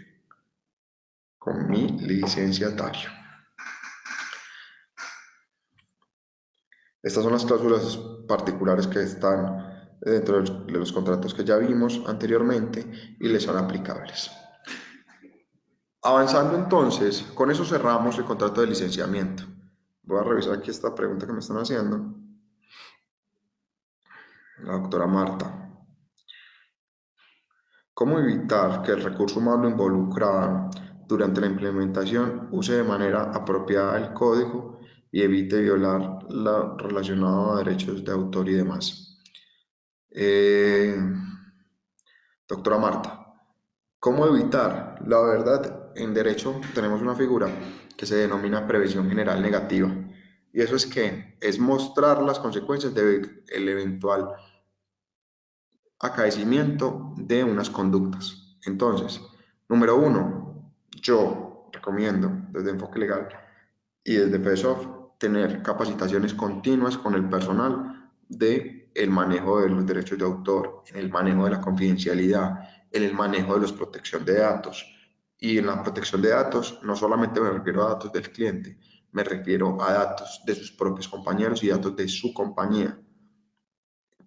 con mi licenciatario. Estas son las cláusulas particulares que están dentro de los contratos que ya vimos anteriormente y les son aplicables. Avanzando entonces, con eso cerramos el contrato de licenciamiento. Voy a revisar aquí esta pregunta que me están haciendo. La doctora Marta. ¿Cómo evitar que el recurso humano involucrado durante la implementación use de manera apropiada el código y evite violar lo relacionado a derechos de autor y demás? Eh, Doctora Marta, ¿cómo evitar? La verdad, en derecho tenemos una figura que se denomina previsión general negativa. Y eso es que es mostrar las consecuencias del eventual acaecimiento de unas conductas. Entonces, número uno, yo recomiendo desde Enfoque Legal y desde FESOF tener capacitaciones continuas con el personal de el manejo de los derechos de autor, en el manejo de la confidencialidad, en el manejo de la protección de datos. Y en la protección de datos no solamente me refiero a datos del cliente, me refiero a datos de sus propios compañeros y datos de su compañía,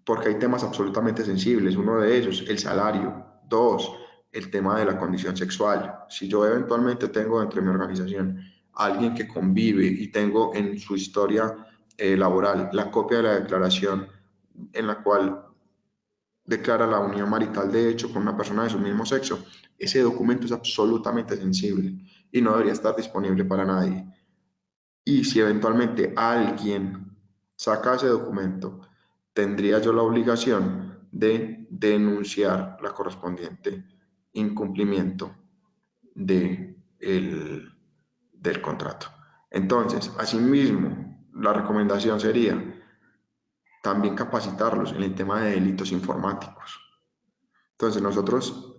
porque hay temas absolutamente sensibles. Uno de ellos, el salario. Dos, el tema de la condición sexual. Si yo eventualmente tengo dentro de mi organización a alguien que convive y tengo en su historia laboral la copia de la declaración en la cual declara la unión marital de hecho con una persona de su mismo sexo, ese documento es absolutamente sensible y no debería estar disponible para nadie. Y si eventualmente alguien saca ese documento, tendría yo la obligación de denunciar la correspondiente incumplimiento de del contrato. Entonces, asimismo, la recomendación sería también capacitarlos en el tema de delitos informáticos. Entonces, nosotros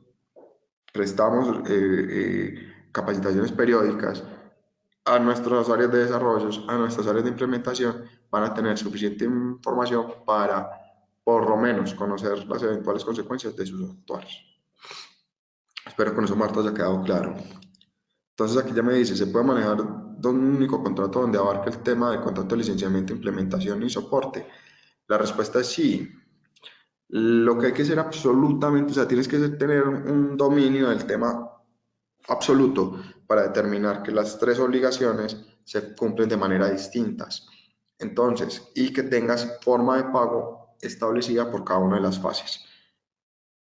prestamos capacitaciones periódicas a nuestras áreas de desarrollo, a nuestras áreas de implementación, van a tener suficiente información para, por lo menos, conocer las eventuales consecuencias de sus actuales. Espero que con eso, Marta, haya quedado claro. Entonces, aquí ya me dice, ¿se puede manejar de un único contrato donde abarque el tema del contrato de licenciamiento, implementación y soporte? La respuesta es sí. Lo que hay que ser absolutamente, o sea, tienes que tener un dominio del tema absoluto para determinar que las tres obligaciones se cumplen de manera distintas. Entonces, y que tengas forma de pago establecida por cada una de las fases.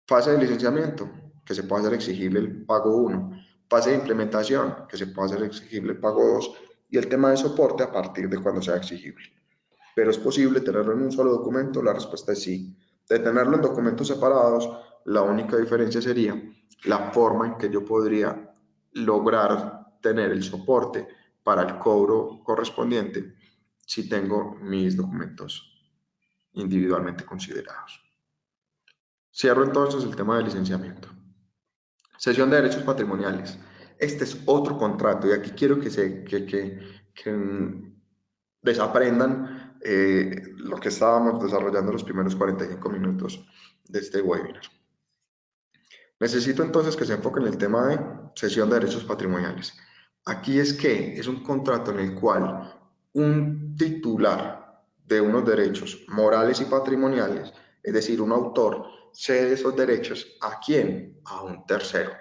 Fase de licenciamiento, que se puede hacer exigible el pago 1. Fase de implementación, que se puede hacer exigible el pago 2. Y el tema de soporte a partir de cuando sea exigible. ¿Pero es posible tenerlo en un solo documento? La respuesta es sí. De tenerlo en documentos separados, la única diferencia sería la forma en que yo podría lograr tener el soporte para el cobro correspondiente si tengo mis documentos individualmente considerados. Cierro entonces el tema de licenciamiento. Cesión de derechos patrimoniales. Este es otro contrato y aquí quiero que desaprendan lo que estábamos desarrollando los primeros 45 minutos de este webinar. Necesito entonces que se enfoque en el tema de cesión de derechos patrimoniales. Aquí es que es un contrato en el cual un titular de unos derechos morales y patrimoniales, es decir, un autor, cede esos derechos ¿a quién? A un tercero.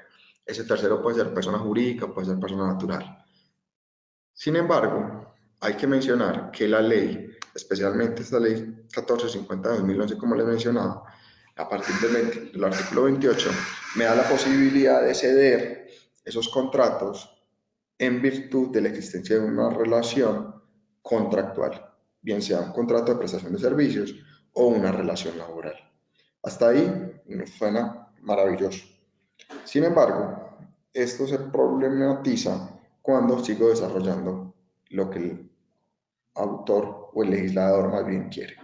Ese tercero puede ser persona jurídica, puede ser persona natural. Sin embargo, hay que mencionar que la ley, especialmente esta ley 1450 de 2011, como les mencionaba, a partir del artículo 28, me da la posibilidad de ceder esos contratos en virtud de la existencia de una relación contractual, bien sea un contrato de prestación de servicios o una relación laboral. Hasta ahí nos suena maravilloso. Sin embargo, esto se problematiza cuando sigo desarrollando lo que el autor o el legislador más bien quiere.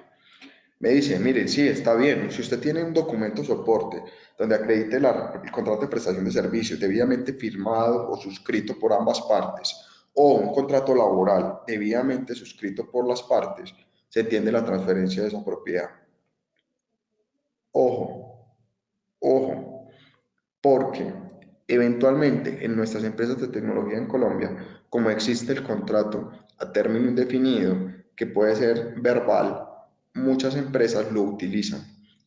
Me dice, mire, sí, está bien, si usted tiene un documento soporte donde acredite el contrato de prestación de servicios debidamente firmado o suscrito por ambas partes, o un contrato laboral debidamente suscrito por las partes, se entiende la transferencia de esa propiedad. Ojo, ojo, porque eventualmente en nuestras empresas de tecnología en Colombia, como existe el contrato a término indefinido, que puede ser verbal, muchas empresas lo utilizan.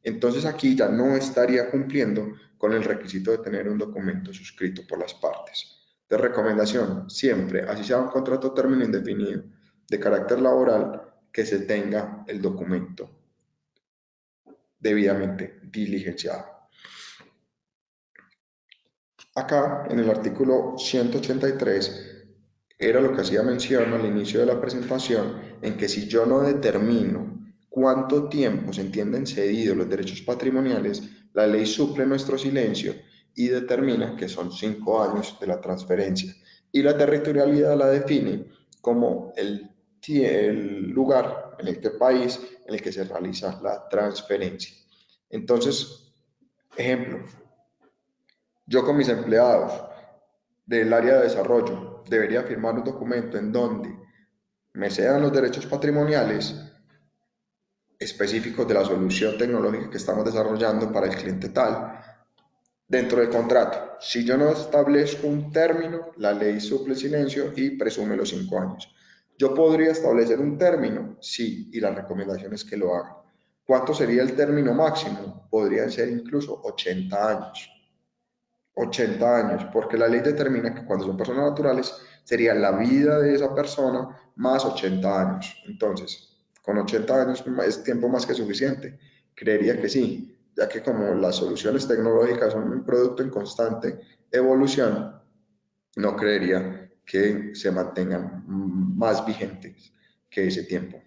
Entonces aquí ya no estaría cumpliendo con el requisito de tener un documento suscrito por las partes. De recomendación, siempre, así sea un contrato término indefinido de carácter laboral, que se tenga el documento debidamente diligenciado. Acá, en el artículo 183, era lo que hacía mención al inicio de la presentación, en que si yo no determino cuánto tiempo se entienden cedidos los derechos patrimoniales, la ley suple nuestro silencio y determina que son 5 años de la transferencia. Y la territorialidad la define como el lugar en el país en el que se realiza la transferencia. Entonces, ejemplo, yo con mis empleados del área de desarrollo debería firmar un documento en donde me cedan los derechos patrimoniales específicos de la solución tecnológica que estamos desarrollando para el cliente tal dentro del contrato. Si yo no establezco un término, la ley suple silencio y presume los 5 años. Yo podría establecer un término, sí, y la recomendación es que lo haga. ¿Cuánto sería el término máximo? Podrían ser incluso 80 años. 80 años, porque la ley determina que cuando son personas naturales sería la vida de esa persona más 80 años. Entonces, con 80 años es tiempo más que suficiente. Creería que sí, ya que como las soluciones tecnológicas son un producto en constante evolución, no creería que se mantengan más vigentes que ese tiempo.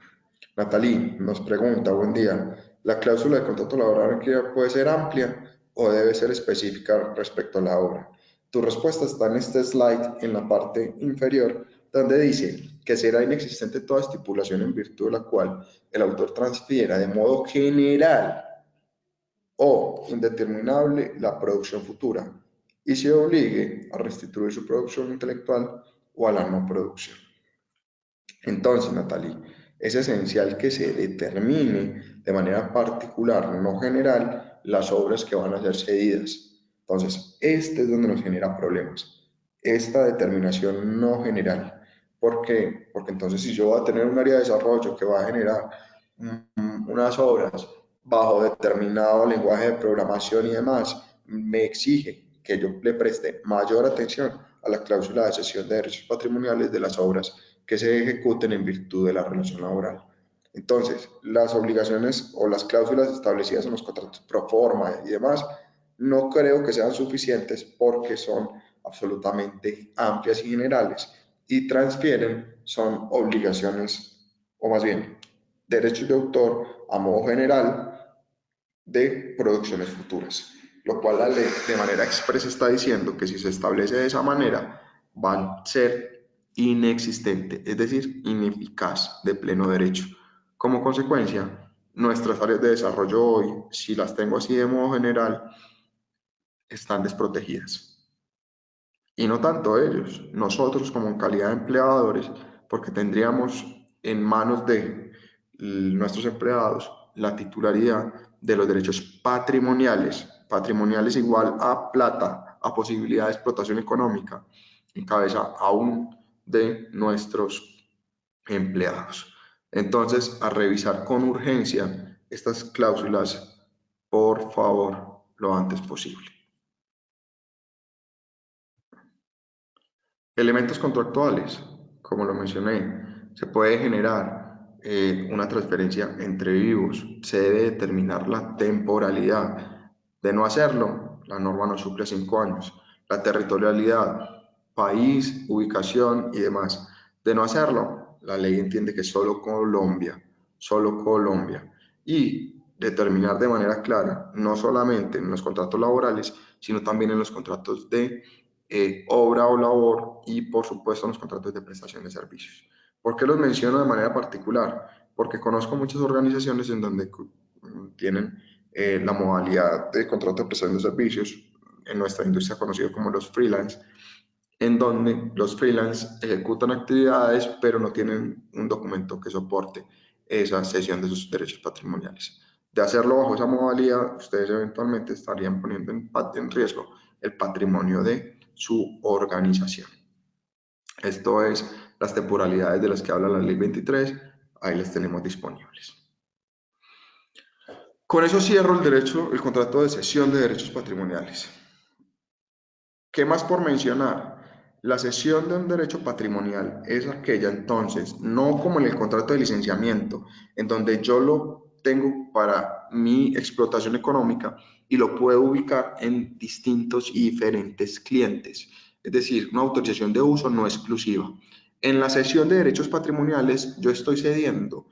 Natalie nos pregunta, buen día, ¿la cláusula de contrato laboral puede ser amplia o debe ser específica respecto a la obra? Tu respuesta está en este slide en la parte inferior, donde dice que será inexistente toda estipulación en virtud de la cual el autor transfiera de modo general o indeterminable la producción futura y se obligue a restituir su producción intelectual o a la no producción. Entonces, Natalie, es esencial que se determine de manera particular, no general, las obras que van a ser cedidas. Entonces, este es donde nos genera problemas. Esta determinación no general. ¿Por qué? Porque entonces si yo voy a tener un área de desarrollo que va a generar unas obras bajo determinado lenguaje de programación y demás, me exige que yo le preste mayor atención a la cláusula de cesión de derechos patrimoniales de las obras que se ejecuten en virtud de la relación laboral. Entonces, las obligaciones o las cláusulas establecidas en los contratos pro forma y demás, no creo que sean suficientes porque son absolutamente amplias y generales y transfieren, son obligaciones, o más bien, derechos de autor a modo general de producciones futuras, lo cual la ley de manera expresa está diciendo que si se establece de esa manera van a ser inexistente, es decir, ineficaz de pleno derecho. Como consecuencia, nuestras áreas de desarrollo hoy, si las tengo así de modo general, están desprotegidas. Y no tanto ellos, nosotros como en calidad de empleadores, porque tendríamos en manos de nuestros empleados la titularidad de los derechos patrimoniales, patrimoniales igual a plata, a posibilidad de explotación económica, en cabeza aún de nuestros empleados. Entonces, a revisar con urgencia estas cláusulas, por favor, lo antes posible. Elementos contractuales, como lo mencioné, se puede generar una transferencia entre vivos, se debe determinar la temporalidad. De no hacerlo, la norma nos suple 5 años. La territorialidad, país, ubicación y demás. De no hacerlo, la ley entiende que solo Colombia, solo Colombia. Y determinar de manera clara, no solamente en los contratos laborales, sino también en los contratos de obra o labor y por supuesto en los contratos de prestación de servicios. ¿Por qué los menciono de manera particular? Porque conozco muchas organizaciones en donde tienen la modalidad de contrato de prestación de servicios, en nuestra industria conocido como los freelance, en donde los freelance ejecutan actividades pero no tienen un documento que soporte esa cesión de sus derechos patrimoniales. De hacerlo bajo esa modalidad, ustedes eventualmente estarían poniendo en riesgo el patrimonio de su organización. Esto es las temporalidades de las que habla la ley 23, ahí las tenemos disponibles. Con eso cierro el contrato de cesión de derechos patrimoniales. ¿Qué más por mencionar? La cesión de un derecho patrimonial es aquella entonces, no como en el contrato de licenciamiento, en donde yo lo tengo para mi explotación económica y lo puedo ubicar en distintos y diferentes clientes. Es decir, una autorización de uso no exclusiva. En la cesión de derechos patrimoniales yo estoy cediendo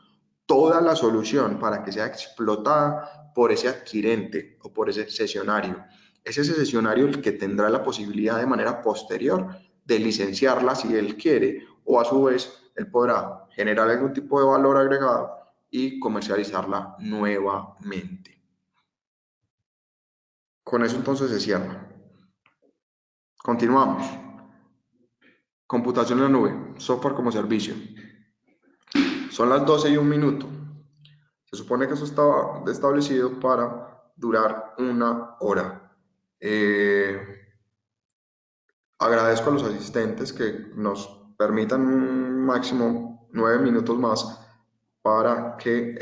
toda la solución para que sea explotada por ese adquirente o por ese cesionario. Es ese cesionario el que tendrá la posibilidad de manera posterior de licenciarla si él quiere, o a su vez él podrá generar algún tipo de valor agregado y comercializarla nuevamente. Con eso entonces se cierra. Continuamos. Computación en la nube, software como servicio. Son las 12:01. Se supone que eso estaba establecido para durar 1 hora. Agradezco a los asistentes que nos permitan un máximo 9 minutos más para que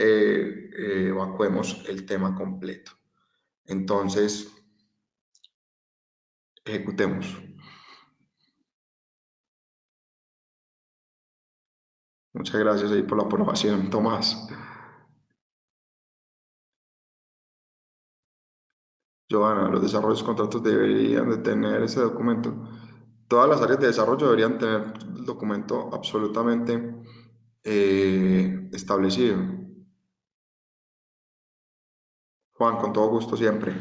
evacuemos el tema completo. Entonces, ejecutemos. Muchas gracias ahí por la aprobación, Tomás. Joana, los desarrollos contratos deberían de tener ese documento. Todas las áreas de desarrollo deberían tener el documento absolutamente establecido. Juan, con todo gusto siempre.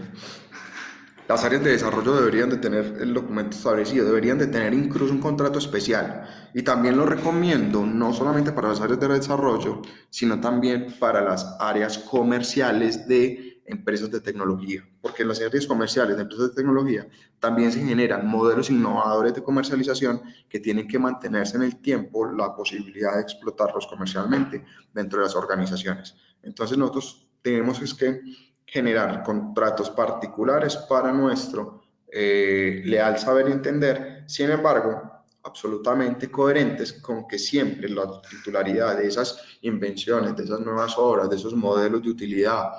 Las áreas de desarrollo deberían de tener el documento establecido, deberían de tener incluso un contrato especial. Y también lo recomiendo, no solamente para las áreas de desarrollo, sino también para las áreas comerciales de empresas de tecnología. Porque en las áreas comerciales de empresas de tecnología también se generan modelos innovadores de comercialización que tienen que mantenerse en el tiempo la posibilidad de explotarlos comercialmente dentro de las organizaciones. Entonces nosotros tenemos que generar contratos particulares para nuestro leal saber y entender, sin embargo, absolutamente coherentes con que siempre la titularidad de esas invenciones, de esas nuevas obras, de esos modelos de utilidad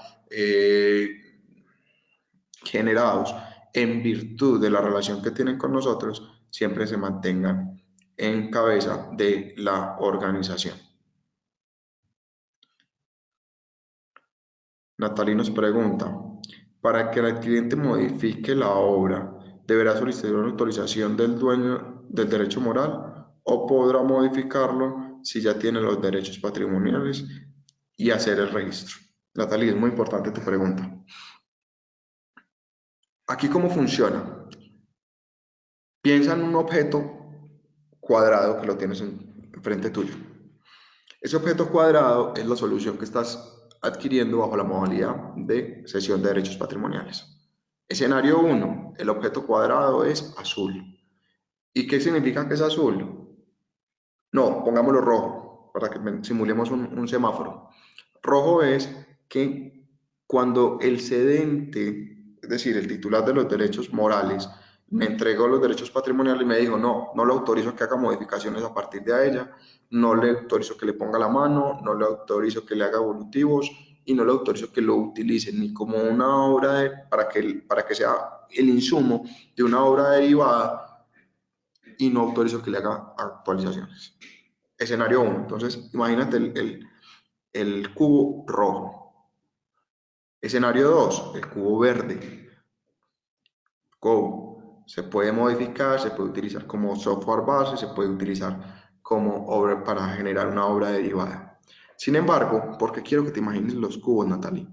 generados en virtud de la relación que tienen con nosotros, siempre se mantengan en cabeza de la organización. Natalie nos pregunta, para que el cliente modifique la obra, ¿deberá solicitar una autorización del dueño del derecho moral o podrá modificarlo si ya tiene los derechos patrimoniales y hacer el registro? Natalie, es muy importante tu pregunta. Aquí, ¿cómo funciona? Piensa en un objeto cuadrado que lo tienes frente tuyo. Ese objeto cuadrado es la solución que estás adquiriendo bajo la modalidad de cesión de derechos patrimoniales. Escenario 1, el objeto cuadrado es azul. ¿Y qué significa que es azul? No, pongámoslo rojo, para que simulemos un semáforo. Rojo es que cuando el cedente, es decir, el titular de los derechos morales, me entregó los derechos patrimoniales y me dijo, no, no le autorizo que haga modificaciones a partir de ella, no le autorizo que le ponga la mano, no le autorizo que le haga evolutivos y no le autorizo que lo utilice ni como una obra para que sea el insumo de una obra derivada y no autorizo que le haga actualizaciones. Escenario 1. Entonces, imagínate el cubo rojo. Escenario 2, el cubo verde. Go. Se puede modificar, se puede utilizar como software base, se puede utilizar como obra para generar una obra derivada. Sin embargo, ¿por qué quiero que te imagines los cubos, Natalie?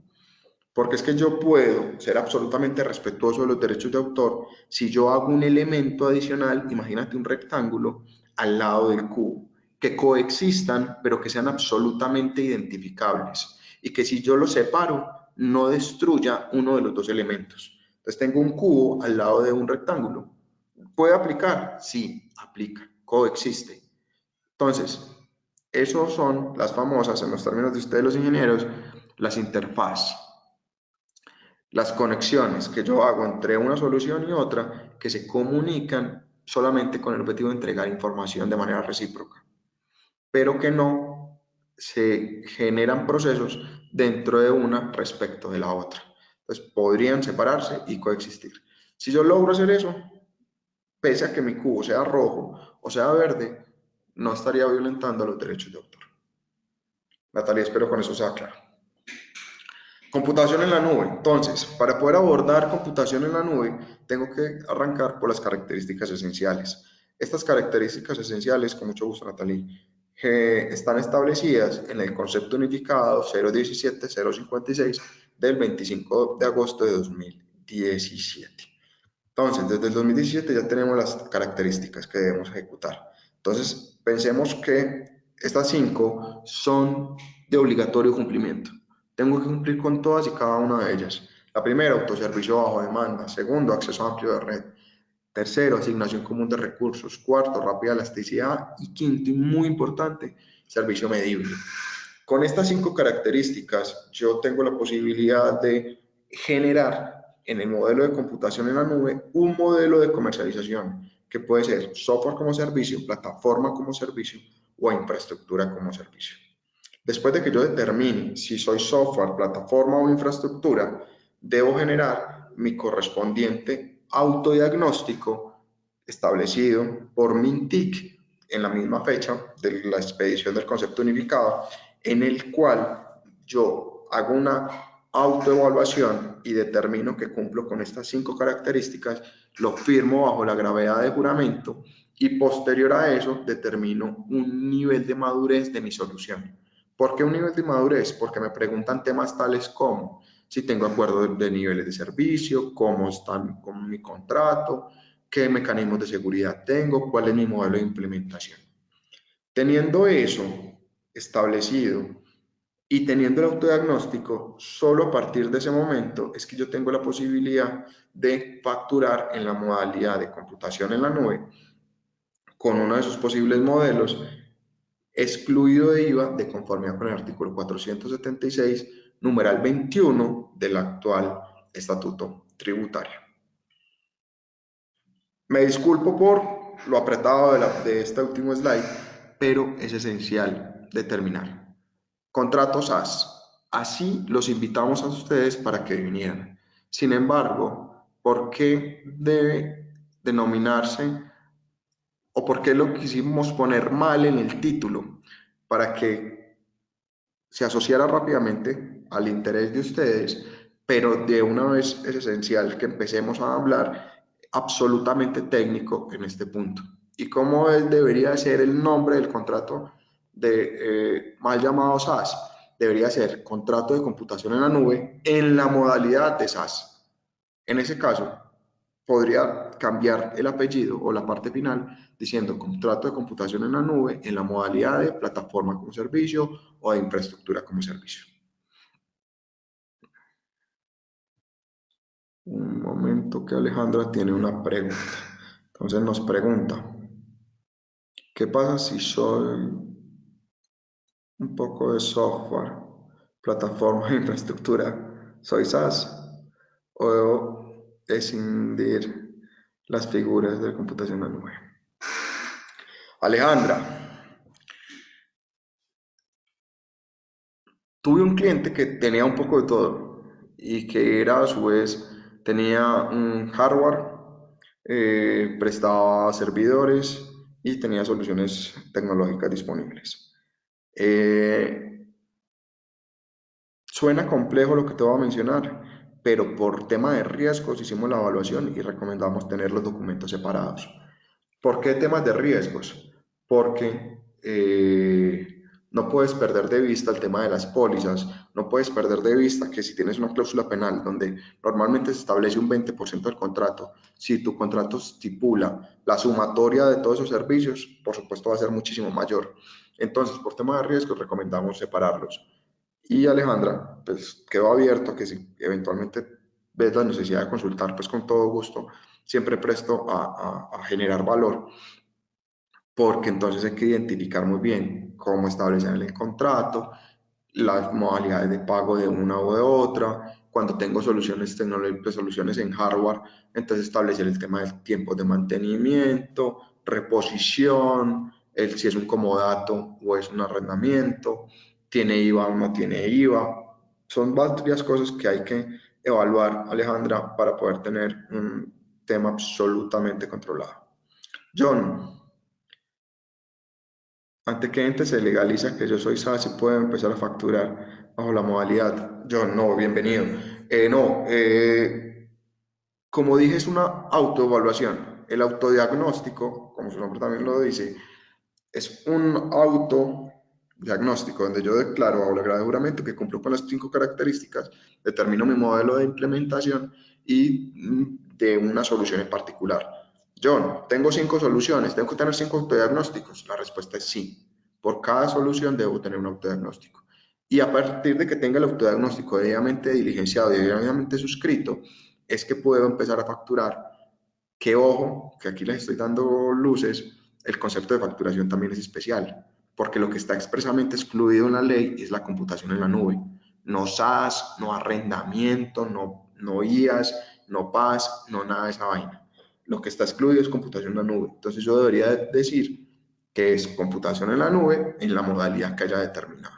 Porque es que yo puedo ser absolutamente respetuoso de los derechos de autor si yo hago un elemento adicional, imagínate un rectángulo, al lado del cubo, que coexistan, pero que sean absolutamente identificables y que si yo los separo, no destruya uno de los dos elementos. Entonces tengo un cubo al lado de un rectángulo. ¿Puede aplicar? Sí, aplica, coexiste. Entonces, esos son las famosas, en los términos de ustedes los ingenieros, las interfaces, las conexiones que yo hago entre una solución y otra que se comunican solamente con el objetivo de entregar información de manera recíproca, pero que no se generan procesos dentro de una respecto de la otra. Entonces podrían separarse y coexistir. Si yo logro hacer eso, pese a que mi cubo sea rojo o sea verde, no estaría violentando los derechos de autor. Natalia, espero con eso sea claro. Computación en la nube. Entonces, para poder abordar computación en la nube, tengo que arrancar por las características esenciales. Estas características esenciales, con mucho gusto, Natalie, están establecidas en el concepto unificado 017-056 del 25 de agosto de 2017. Entonces, desde el 2017 ya tenemos las características que debemos ejecutar. Entonces, pensemos que estas 5 son de obligatorio cumplimiento. Tengo que cumplir con todas y cada una de ellas. La primera, autoservicio bajo demanda. Segundo, acceso amplio de red. Tercero, asignación común de recursos. Cuarto, rápida elasticidad. Y quinto, y muy importante, servicio medible. Con estas 5 características, yo tengo la posibilidad de generar en el modelo de computación en la nube un modelo de comercialización que puede ser software como servicio, plataforma como servicio o infraestructura como servicio. Después de que yo determine si soy software, plataforma o infraestructura, debo generar mi correspondiente autodiagnóstico establecido por MINTIC en la misma fecha de la expedición del concepto unificado, en el cual yo hago una autoevaluación y determino que cumplo con estas 5 características, lo firmo bajo la gravedad de juramento y posterior a eso determino un nivel de madurez de mi solución. ¿Por qué un nivel de madurez? Porque me preguntan temas tales como si tengo acuerdo de niveles de servicio, cómo están con mi contrato, qué mecanismos de seguridad tengo, cuál es mi modelo de implementación. Teniendo eso establecido y teniendo el autodiagnóstico, solo a partir de ese momento es que yo tengo la posibilidad de facturar en la modalidad de computación en la nube con uno de sus posibles modelos, excluido de IVA de conformidad con el artículo 476, numeral 21 del actual estatuto tributario. Me disculpo por lo apretado de este último slide, pero es esencial determinar. Contratos SAS. Así los invitamos a ustedes para que vinieran. Sin embargo, ¿por qué debe denominarse o por qué lo quisimos poner mal en el título? Para que se asociara rápidamente al interés de ustedes, pero de una vez es esencial que empecemos a hablar absolutamente técnico en este punto. ¿Y cómo debería ser el nombre del contrato mal llamado SaaS? Debería ser contrato de computación en la nube en la modalidad de SaaS. En ese caso, podría cambiar el apellido o la parte final diciendo contrato de computación en la nube en la modalidad de plataforma como servicio o de infraestructura como servicio. Un momento que Alejandra tiene una pregunta. Entonces nos pregunta, ¿qué pasa si soy un poco de software, plataforma e infraestructura? ¿Soy SaaS? ¿O debo escindir las figuras de computación en la nube? Alejandra, tuve un cliente que tenía un poco de todo y que era a su vez, tenía un hardware, prestaba servidores y tenía soluciones tecnológicas disponibles. Suena complejo lo que te voy a mencionar, pero por tema de riesgos hicimos la evaluación y recomendamos tener los documentos separados. ¿Por qué temas de riesgos? Porque no puedes perder de vista el tema de las pólizas, no puedes perder de vista que si tienes una cláusula penal donde normalmente se establece un 20% del contrato, si tu contrato estipula la sumatoria de todos esos servicios, por supuesto va a ser muchísimo mayor. Entonces, por tema de riesgos, recomendamos separarlos. Y Alejandra, pues quedó abierto a que si eventualmente ves la necesidad de consultar, pues con todo gusto, siempre presto a generar valor, porque entonces hay que identificar muy bien cómo establecer el contrato, las modalidades de pago de una o de otra, cuando tengo soluciones tecnológicas, soluciones en hardware, entonces establecer el tema del tiempo de mantenimiento, reposición, si es un comodato o es un arrendamiento, ¿Tiene IVA o no tiene IVA? Son varias cosas que hay que evaluar, Alejandra, para poder tener un tema absolutamente controlado. John, ¿ante qué ente se legaliza que yo soy SAS y puedo empezar a facturar bajo la modalidad? John, no, bienvenido. No, como dije, es una autoevaluación. El autodiagnóstico, como su nombre también lo dice, es un autodiagnóstico donde yo declaro bajo la grada de juramento que cumplo con las 5 características, determino mi modelo de implementación y de una solución en particular. John, tengo 5 soluciones, ¿tengo que tener 5 autodiagnósticos? La respuesta es sí. Por cada solución debo tener un autodiagnóstico. Y a partir de que tenga el autodiagnóstico debidamente diligenciado y debidamente suscrito, es que puedo empezar a facturar. Que ojo, que aquí les estoy dando luces, el concepto de facturación también es especial, porque lo que está expresamente excluido en la ley es la computación en la nube. No SaaS, no arrendamiento, no IaaS, no PaaS, no nada de esa vaina. Lo que está excluido es computación en la nube. Entonces yo debería decir que es computación en la nube en la modalidad que haya determinado.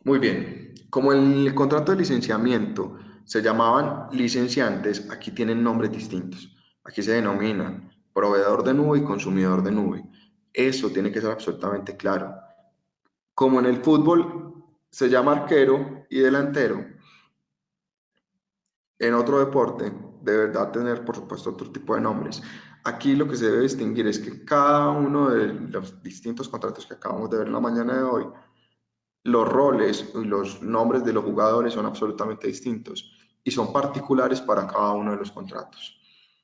Muy bien, como el contrato de licenciamiento se llamaban licenciantes, aquí tienen nombres distintos. Aquí se denominan proveedor de nube y consumidor de nube. Eso tiene que ser absolutamente claro. Como en el fútbol se llama arquero y delantero, en otro deporte de verdad tener, por supuesto, otro tipo de nombres. Aquí lo que se debe distinguir es que cada uno de los distintos contratos que acabamos de ver en la mañana de hoy, los roles y los nombres de los jugadores son absolutamente distintos y son particulares para cada uno de los contratos.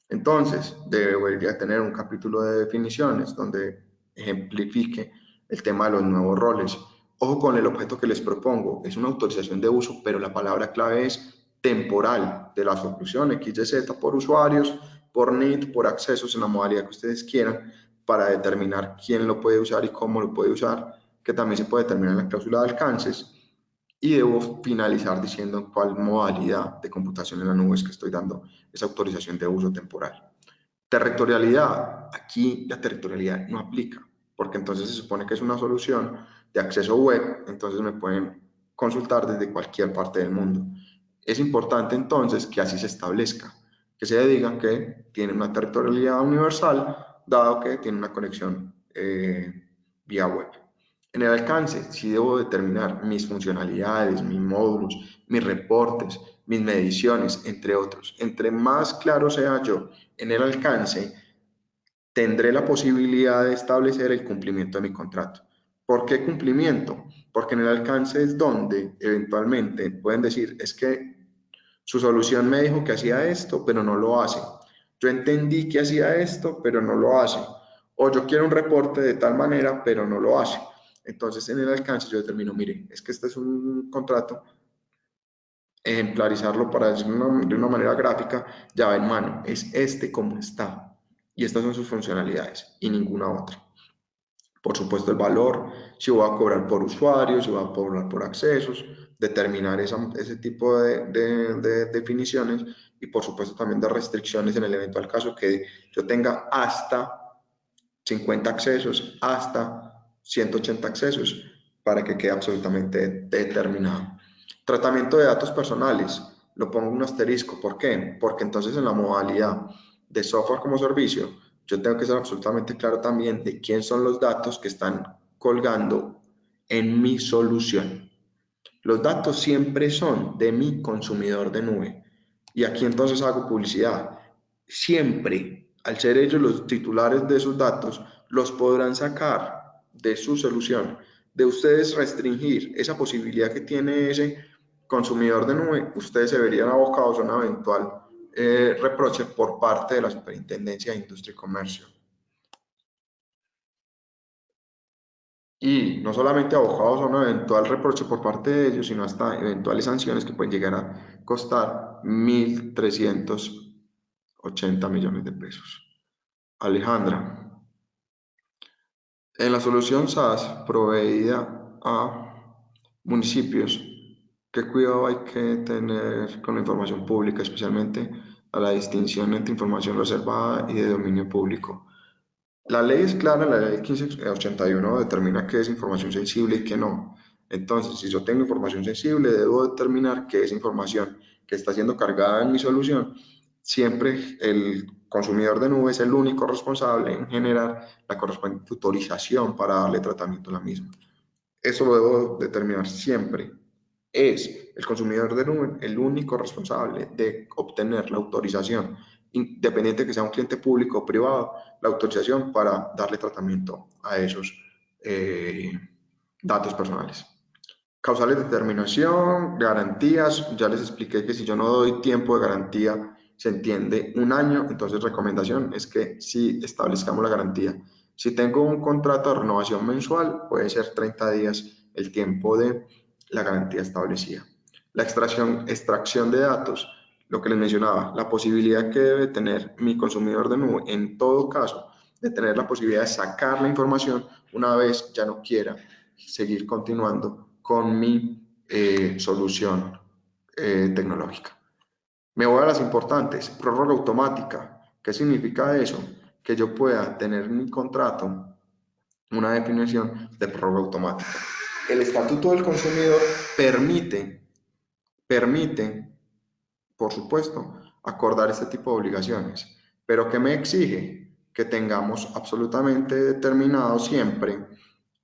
Entonces, debería tener un capítulo de definiciones donde ejemplifique el tema de los nuevos roles. Ojo con el objeto que les propongo, es una autorización de uso, pero la palabra clave es temporal de la solución XYZ por usuarios, por NIT, por accesos en la modalidad que ustedes quieran para determinar quién lo puede usar y cómo lo puede usar, que también se puede determinar en la cláusula de alcances. Y debo finalizar diciendo cuál modalidad de computación en la nube es que estoy dando esa autorización de uso temporal. Territorialidad, aquí la territorialidad no aplica, porque entonces se supone que es una solución de acceso web, entonces me pueden consultar desde cualquier parte del mundo. Es importante entonces que así se establezca, que se diga que tiene una territorialidad universal, dado que tiene una conexión vía web. En el alcance, sí debo determinar mis funcionalidades, mis módulos, mis reportes, mis mediciones, entre otros. Entre más claro sea yo en el alcance, tendré la posibilidad de establecer el cumplimiento de mi contrato. ¿Por qué cumplimiento? Porque en el alcance es donde eventualmente pueden decir, es que su solución me dijo que hacía esto, pero no lo hace. Yo entendí que hacía esto, pero no lo hace. O yo quiero un reporte de tal manera, pero no lo hace. Entonces, en el alcance yo determino, mire, es que este es un contrato, ejemplarizarlo para decirlo de una manera gráfica, ya va en mano, es este como está. Y estas son sus funcionalidades y ninguna otra. Por supuesto, el valor, si voy a cobrar por usuarios, si voy a cobrar por accesos, determinar ese tipo de definiciones y por supuesto también de restricciones en el eventual caso que yo tenga hasta 50 accesos, hasta 180 accesos, para que quede absolutamente determinado. Tratamiento de datos personales, lo pongo un asterisco, ¿por qué? Porque entonces en la modalidad de software como servicio, yo tengo que ser absolutamente claro también de quién son los datos que están colgando en mi solución. Los datos siempre son de mi consumidor de nube. Y aquí entonces hago publicidad. Siempre, al ser ellos los titulares de esos datos, los podrán sacar de su solución. De ustedes restringir esa posibilidad que tiene ese consumidor de nube, ustedes se verían abocados a una eventual reproche por parte de la Superintendencia de Industria y Comercio. Y no solamente abocados a un eventual reproche por parte de ellos, sino hasta eventuales sanciones que pueden llegar a costar 1.380 millones de pesos. Alejandra, en la solución SaaS proveída a municipios, ¿qué cuidado hay que tener con la información pública, especialmente a la distinción entre información reservada y de dominio público? La ley es clara, la ley 1581 determina qué es información sensible y qué no. Entonces, si yo tengo información sensible, debo determinar qué es información que está siendo cargada en mi solución. Siempre el consumidor de nube es el único responsable en generar la correspondiente autorización para darle tratamiento a la misma. Eso lo debo determinar siempre. Es el consumidor de nube el único responsable de obtener la autorización, independiente que sea un cliente público o privado, la autorización para darle tratamiento a esos eh, datos personales. Causales de determinación, garantías, ya les expliqué que si yo no doy tiempo de garantía, se entiende un año, entonces recomendación es que si establezcamos la garantía. Si tengo un contrato de renovación mensual, puede ser 30 días el tiempo de la garantía establecida. La extracción de datos, lo que les mencionaba, la posibilidad que debe tener mi consumidor de nube, en todo caso, de tener la posibilidad de sacar la información una vez ya no quiera seguir continuando con mi solución tecnológica. Me voy a las importantes. Prórroga automática. ¿Qué significa eso? Que yo pueda tener en mi contrato una definición de prórroga automática. El Estatuto del Consumidor permite, por supuesto, acordar este tipo de obligaciones, pero ¿qué me exige? Que tengamos absolutamente determinado siempre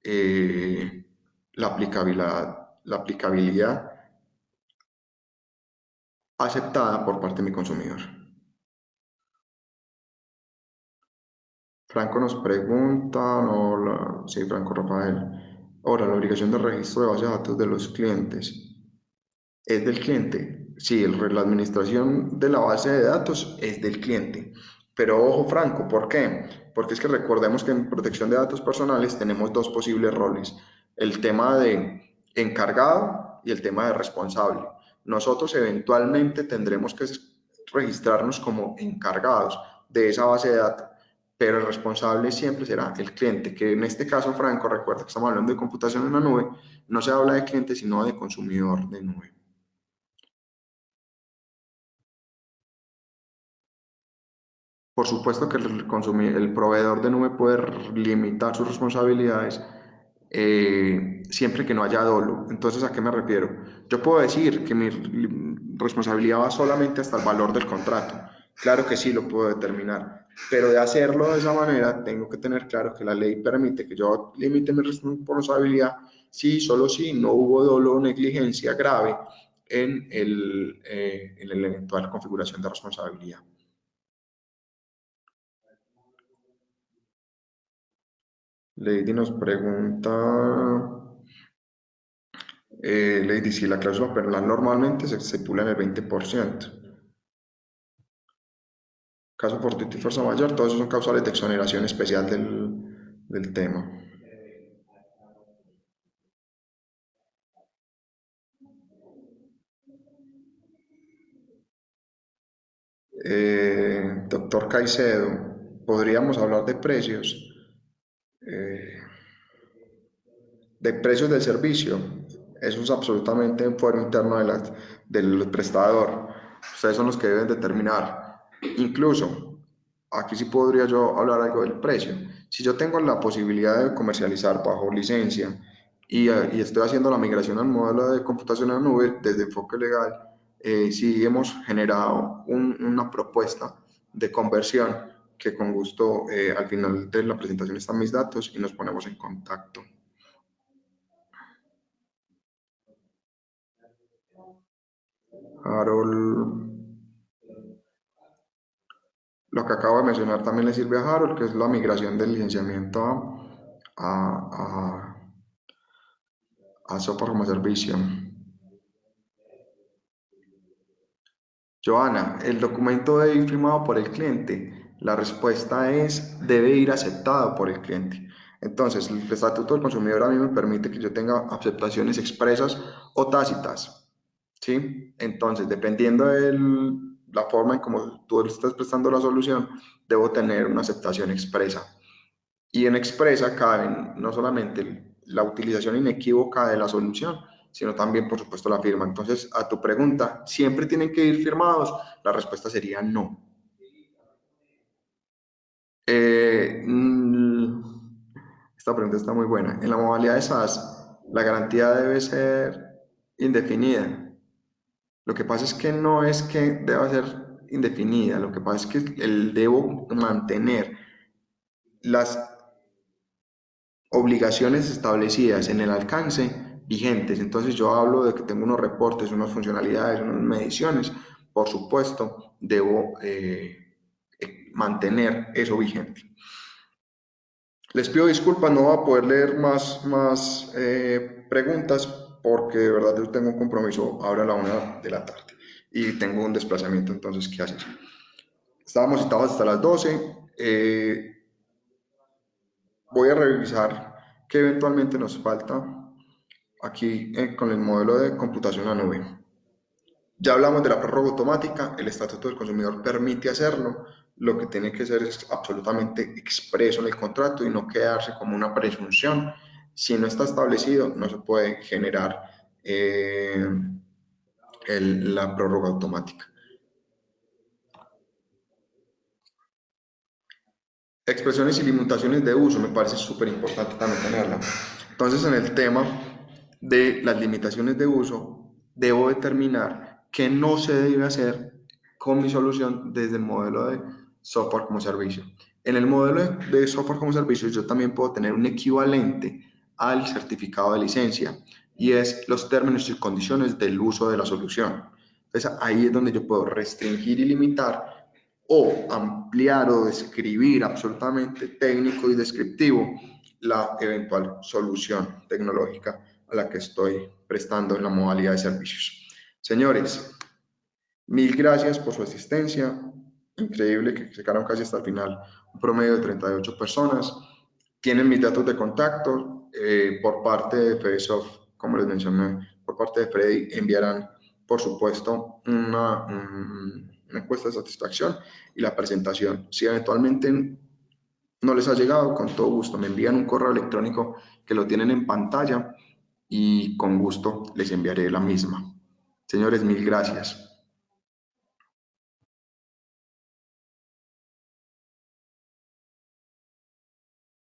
eh, la aplicabilidad aceptada por parte de mi consumidor. Franco nos pregunta, no, sí, Franco Rafael. Ahora, la obligación de registro de base de datos de los clientes es del cliente. Sí, la administración de la base de datos es del cliente. Pero ojo, Franco, ¿por qué? Porque es que recordemos que en protección de datos personales tenemos dos posibles roles. El tema de encargado y el tema de responsable. Nosotros eventualmente tendremos que registrarnos como encargados de esa base de datos, pero el responsable siempre será el cliente, que en este caso, Franco, recuerda que estamos hablando de computación en la nube, no se habla de cliente, sino de consumidor de nube. Por supuesto que el proveedor de nube puede limitar sus responsabilidades siempre que no haya dolo. Entonces, ¿a qué me refiero? Yo puedo decir que mi responsabilidad va solamente hasta el valor del contrato. Claro que sí, lo puedo determinar, pero de hacerlo de esa manera, tengo que tener claro que la ley permite que yo limite mi responsabilidad si, solo si no hubo dolo o negligencia grave en la eventual configuración de responsabilidad. Lady nos pregunta, Lady, si la cláusula penal normalmente se estipula en el 20%. Caso fortuito y fuerza mayor, todos esos son causales de exoneración especial del tema. Doctor Caicedo, podríamos hablar eh, de precios del servicio. Eso es absolutamente en fuero interno del prestador. Ustedes son los que deben determinar. Incluso, aquí sí podría yo hablar algo del precio. Si yo tengo la posibilidad de comercializar bajo licencia y estoy haciendo la migración al modelo de computación en nube desde enfoque legal, sí hemos generado una propuesta de conversión que con gusto al final de la presentación están mis datos y nos ponemos en contacto. Harold, lo que acabo de mencionar también le sirve a Harold, que es la migración del licenciamiento a, a software como servicio. Joana, el documento debe ir firmado por el cliente. La respuesta es, debe ir aceptado por el cliente. Entonces, el Estatuto del Consumidor a mí me permite que yo tenga aceptaciones expresas o tácitas. ¿Sí? Entonces, dependiendo de la forma en cómo tú estás prestando la solución, debo tener una aceptación expresa. Y en expresa caben no solamente la utilización inequívoca de la solución, sino también, por supuesto, la firma. Entonces, a tu pregunta, ¿siempre tienen que ir firmados? La respuesta sería no. Esta pregunta está muy buena. En la modalidad de SaaS, la garantía debe ser indefinida. Lo que pasa es que no es que deba ser indefinida, lo que pasa es que debo mantener las obligaciones establecidas en el alcance vigentes. Entonces yo hablo de que tengo unos reportes, unas funcionalidades, unas mediciones. Por supuesto, debo mantener eso vigente. Les pido disculpas, no voy a poder leer más preguntas porque de verdad yo tengo un compromiso ahora a la 1 de la tarde y tengo un desplazamiento, entonces, ¿qué hacer? Estábamos citados hasta las 12. Voy a revisar qué eventualmente nos falta aquí con el modelo de computación a nube. Ya hablamos de la prórroga automática, el Estatuto del Consumidor permite hacerlo, lo que tiene que ser es absolutamente expreso en el contrato y no quedarse como una presunción. Si no está establecido, no se puede generar eh, la prórroga automática. Expresiones y limitaciones de uso, me parece súper importante también tenerla. Entonces, en el tema de las limitaciones de uso, debo determinar qué no se debe hacer con mi solución desde el modelo de software como servicio. En el modelo de software como servicio, yo también puedo tener un equivalente al certificado de licencia y es los términos y condiciones del uso de la solución. Entonces, ahí es donde yo puedo restringir y limitar o ampliar o describir absolutamente técnico y descriptivo la eventual solución tecnológica a la que estoy prestando en la modalidad de servicios. Señores, mil gracias por su asistencia. Increíble que se quedaron casi hasta el final, un promedio de 38 personas. Tienen mis datos de contacto por parte de FediSoft, como les mencioné, por parte de Freddy, enviarán, por supuesto, una encuesta de satisfacción y la presentación. Si eventualmente no les ha llegado, con todo gusto, me envían un correo electrónico que lo tienen en pantalla y con gusto les enviaré la misma. Señores, mil gracias.